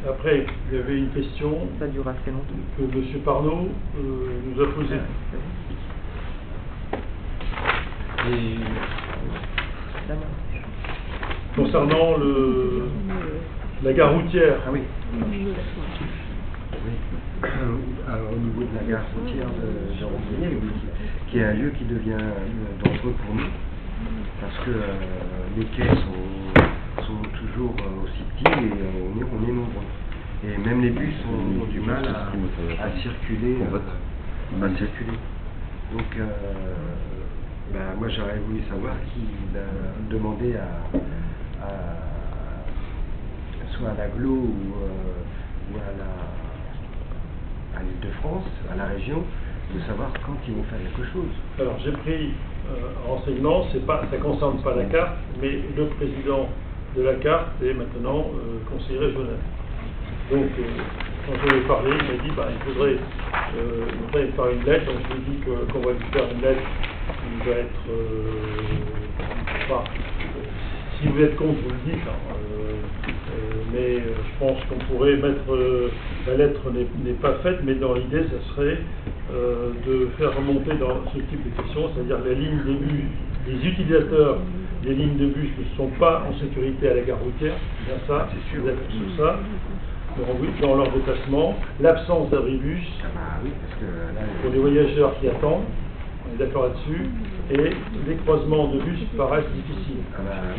Après, il y avait une question Ça dure assez longtemps. que M. Parnot nous a posée. Concernant la gare routière. Ah oui. Alors, au niveau de la gare routière de Rambouillet, qui est un lieu qui devient dangereux pour nous, parce que les quais sont toujours aussi petits et on est nombreux. Et même les bus ont du mal à circuler. Donc, moi j'aurais voulu savoir qui demandait soit à l'Aglo ou à l'Île-de-France, à la région, de savoir quand ils vont faire quelque chose. Alors j'ai pris un renseignement, ça ne concerne pas la carte, mais le président de la carte est maintenant conseiller régional. Donc quand je lui ai parlé, il m'a dit il faudrait faire une lettre, donc je lui ai dit qu'on va lui faire une lettre qui va être... si vous êtes contre, vous le dites, mais je pense qu'on pourrait mettre... la lettre n'est pas faite, mais dans l'idée, ça serait de faire remonter dans ce type de questions, c'est-à-dire la ligne des bus, les utilisateurs des lignes de bus ne sont pas en sécurité à la gare routière, c'est bien ça, c'est sûr, sur ça, dans leur déplacement, l'absence d'abribus pour les voyageurs qui attendent, on est d'accord là-dessus, et les croisements de bus paraissent difficiles.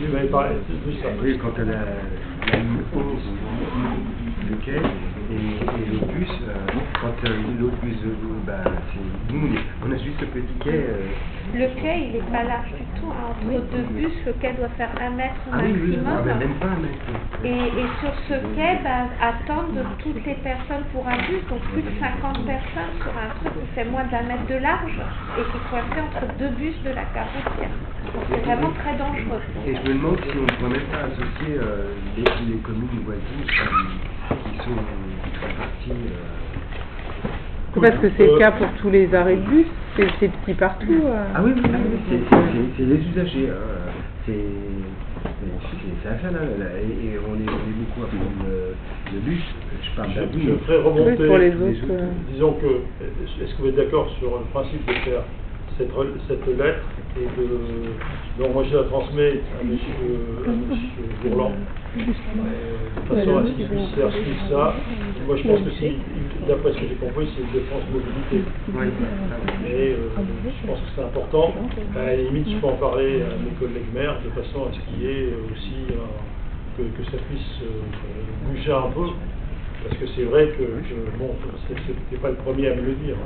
Vous avez parlé de ça. Oui, quand elle a ligne 11 le quai et les bus, quand l'autre bus, on a juste ce petit quai. Le quai, il n'est pas large du tout. Entre deux bus, le quai doit faire 1 mètre au maximum. Même pas 1 mètre. Et sur ce quai, attendent toutes les personnes pour un bus, donc plus de 50 personnes sur un truc qui fait moins d'1 mètre de large et qui est coincé entre deux bus de la gare routière. Donc c'est vraiment très dangereux. Et je me demande si on ne pourrait même pas associer les communes voisines qui font partie. Parce que c'est le cas pour tous les arrêts de bus, c'est petit partout. Ah oui, c'est les usagers. C'est infernal. Et on est beaucoup à prendre le bus. Je parle d'un bus. Je ferai remonter. Pour les autres. Disons que, est-ce que vous êtes d'accord sur le principe de faire cette lettre et donc moi je la transmets à monsieur Bourlan de façon à ce qu'il puisse faire suivre ça. Moi je pense que d'après ce que j'ai compris, c'est une défense mobilité. Mais je pense que c'est important. À la limite, je peux en parler à mes collègues maires de façon à ce qu'il y ait aussi que ça puisse bouger un peu. Parce que c'est vrai que bon, c'était pas le premier à me le dire.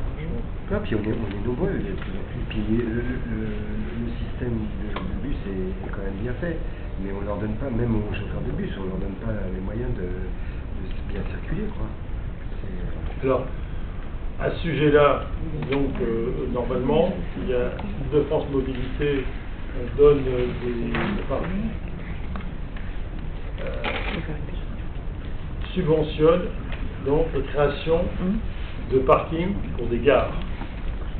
Ah, puis on est nombreux, il y a de plus en plus. Puis le système de bus est quand même bien fait, mais on leur donne pas, même aux chauffeurs de bus, on leur donne pas les moyens de bien circuler, quoi. Alors, à ce sujet-là, donc normalement, il y a de France Mobilité, on donne subventionne donc la création de parking pour des gares.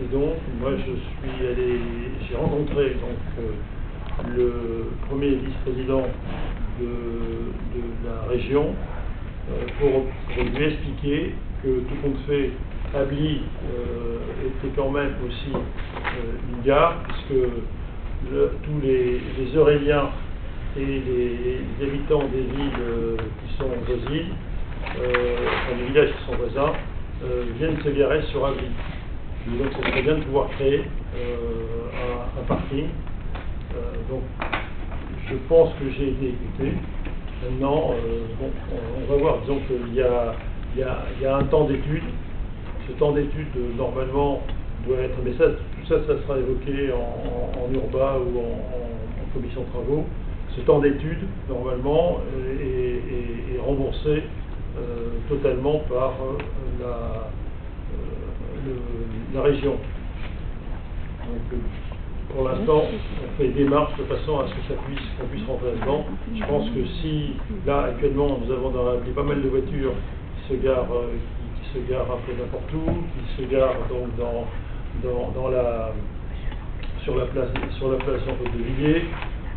Et donc, moi, j'ai rencontré donc le premier vice-président de la région pour lui expliquer que tout compte fait, Ably était quand même aussi une gare, puisque tous les Euréliens et les habitants des villes qui sont voisines, les villages qui sont voisins, viennent se garer sur Ably. Donc c'est très bien de pouvoir créer un parking. Donc je pense que j'ai été écouté. Maintenant, bon, on va voir, disons qu'il y a un temps d'étude. Ce temps d'étude, normalement, doit être, mais tout ça sera évoqué en urba ou en commission de travaux. Ce temps d'étude, normalement, est remboursé totalement par la région. Donc, pour l'instant, on fait des démarches de façon à ce que qu'on puisse rentrer là-dedans. Je pense que si, là, actuellement, nous avons dans l'Ably pas mal de voitures qui se garent un peu n'importe où, qui se garent donc sur la place de Villiers.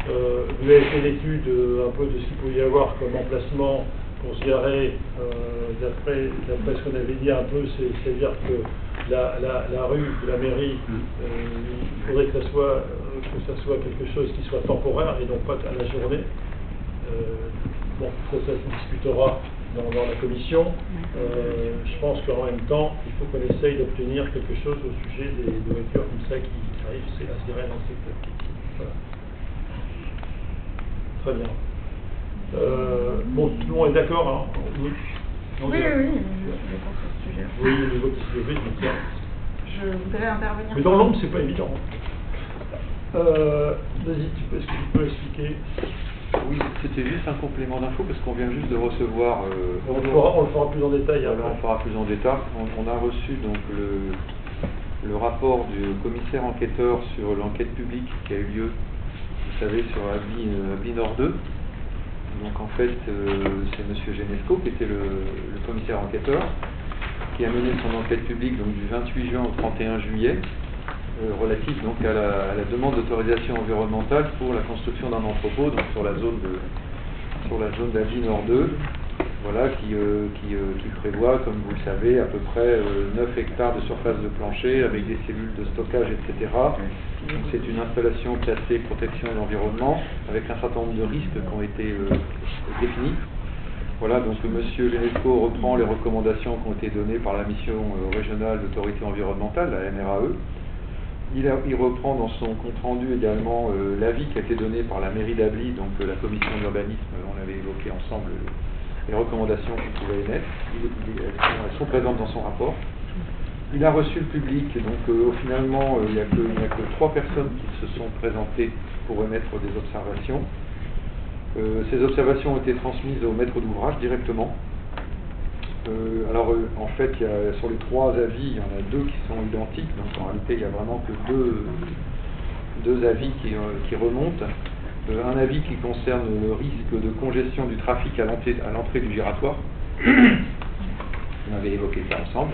Vous avez fait l'étude un peu de ce qu'il pouvait y avoir comme emplacement pour se garer, d'après ce qu'on avait dit un peu, c'est-à-dire que la rue de la mairie, il faudrait que ça soit quelque chose qui soit temporaire et donc pas à la journée. Bon, ça se discutera dans la commission. Je pense qu'en même temps, il faut qu'on essaye d'obtenir quelque chose au sujet des voitures comme ça qui arrivent à se garer dans le secteur. Voilà. Très bien. Bon, tout le monde est d'accord, hein? Oui. Oui, je pense à ce sujet. Oui, le vote qui se levé, je voudrais intervenir. Mais dans l'ombre, c'est pas évident. Vas-y, est-ce que tu peux expliquer? Oui, c'était juste un complément d'info parce qu'on vient juste de recevoir. On le fera plus en détail. Voilà, on le fera plus en détail. On a reçu donc le rapport du commissaire enquêteur sur l'enquête publique qui a eu lieu, vous savez, sur Ably Nord 2. Donc en fait, c'est M. Genesco qui était le commissaire enquêteur, qui a mené son enquête publique donc, du 28 juin au 31 juillet, relative donc à la demande d'autorisation environnementale pour la construction d'un entrepôt donc, sur la zone d'Ably Nord 2, voilà, qui prévoit, comme vous le savez, à peu près 9 hectares de surface de plancher avec des cellules de stockage, etc. Donc c'est une installation classée protection de l'environnement avec un certain nombre de risques qui ont été définis. Voilà, donc M. Genesco reprend les recommandations qui ont été données par la mission régionale d'autorité environnementale, la MRAE. Il reprend dans son compte-rendu également l'avis qui a été donné par la mairie d'Ably, donc la commission d'urbanisme, on l'avait évoqué ensemble les recommandations qu'il pouvait émettre. Elles sont présentes dans son rapport. Il a reçu le public, et donc finalement, il n'y a que 3 personnes qui se sont présentées pour émettre des observations. Ces observations ont été transmises au maître d'ouvrage directement. En fait, sur les 3 avis, il y en a 2 qui sont identiques, donc en réalité, il n'y a vraiment que deux avis qui remontent. Un avis qui concerne le risque de congestion du trafic à l'entrée du giratoire. On avait évoqué ça ensemble.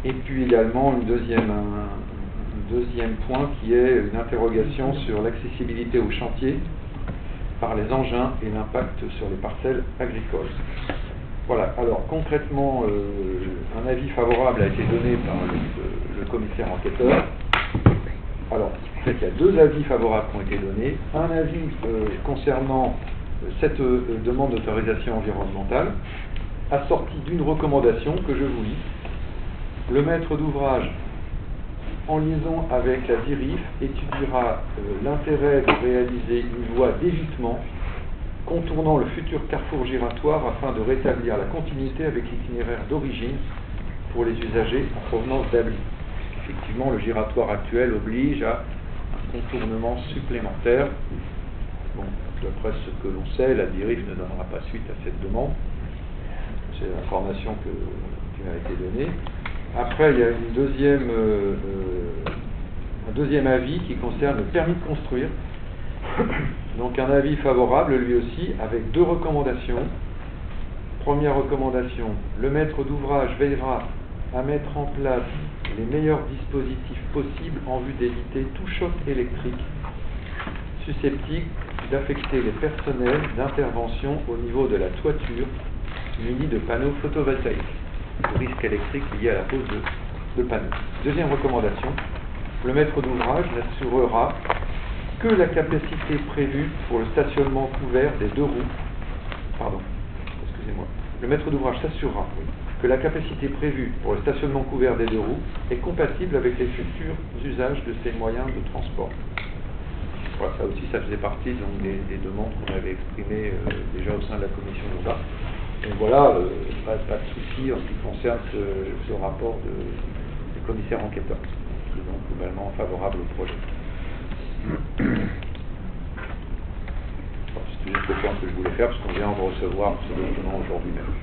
Et puis également un deuxième point qui est une interrogation sur l'accessibilité au chantier par les engins et l'impact sur les parcelles agricoles. Voilà, alors concrètement, un avis favorable a été donné par le commissaire enquêteur. Alors, en fait, il y a 2 avis favorables qui ont été donnés. Un avis concernant cette demande d'autorisation environnementale, assorti d'une recommandation que je vous lis. Le maître d'ouvrage, en liaison avec la DIRIF, étudiera l'intérêt de réaliser une voie d'évitement contournant le futur carrefour giratoire afin de rétablir la continuité avec l'itinéraire d'origine pour les usagers en provenance d'Ably. Effectivement, le giratoire actuel oblige à un contournement supplémentaire. Bon, d'après ce que l'on sait, la DIRIF ne donnera pas suite à cette demande. C'est l'information qui m'a été donnée. Après, il y a un deuxième avis qui concerne le permis de construire. Donc un avis favorable, lui aussi, avec 2 recommandations. Première recommandation, le maître d'ouvrage veillera à mettre en place les meilleurs dispositifs possibles en vue d'éviter tout choc électrique susceptible d'affecter les personnels d'intervention au niveau de la toiture munis de panneaux photovoltaïques. Le risque électrique lié à la pose de panneaux. Deuxième recommandation, le maître d'ouvrage assurera que la capacité prévue pour le stationnement couvert des 2 roues, le maître d'ouvrage s'assurera que la capacité prévue pour le stationnement couvert des 2 roues est compatible avec les futurs usages de ces moyens de transport. Voilà, ça aussi, ça faisait partie donc, des demandes qu'on avait exprimées déjà au sein de la commission de ça. Donc voilà, pas de souci en ce qui concerne ce rapport du commissaire enquêteur, qui est donc globalement favorable au projet. C'est juste le point que je voulais faire, parce qu'on vient de recevoir ce document aujourd'hui même.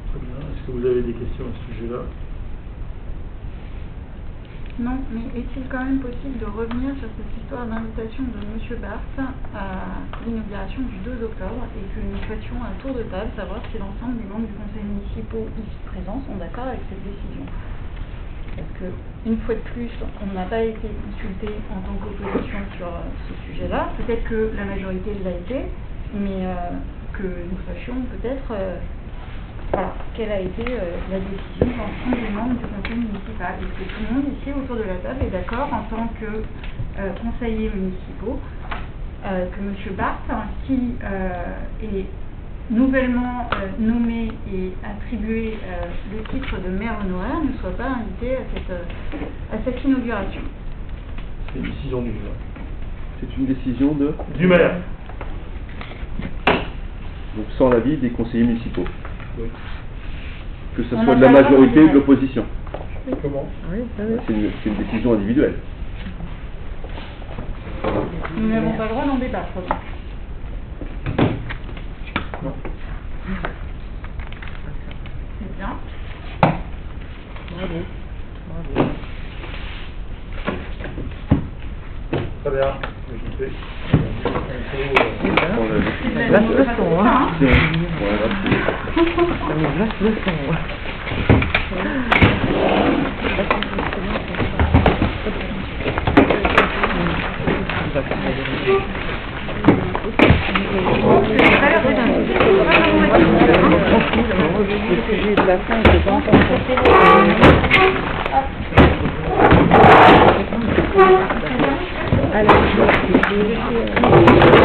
Très bien. Est-ce que vous avez des questions à ce sujet-là? Non, mais est-il quand même possible de revenir sur cette histoire d'invitation de M. Barthes à l'inauguration du 2 octobre et que nous fassions un tour de table, savoir si l'ensemble des membres du conseil municipal ici présents sont d'accord avec cette décision? Parce que, une fois de plus, on n'a pas été consulté en tant qu'opposition sur ce sujet-là. Peut-être que la majorité l'a été, mais que nous sachions peut-être quelle a été la décision d'ensemble des membres du conseil municipal. Est-ce que tout le monde ici autour de la table est d'accord en tant que conseillers municipaux que M. Barthes, qui est nouvellement nommé et attribué le titre de maire honoraire, ne soit pas invité à cette inauguration? C'est une décision du maire. C'est une décision du maire. Donc sans l'avis des conseillers municipaux. Oui. Que ce soit de la majorité ou de l'opposition. Comment? C'est une décision individuelle. Nous n'avons pas le droit d'en débattre. Non. C'est bien. Bravo. Très bien. Écoutez, La leçon, hein. La leçon. De la fin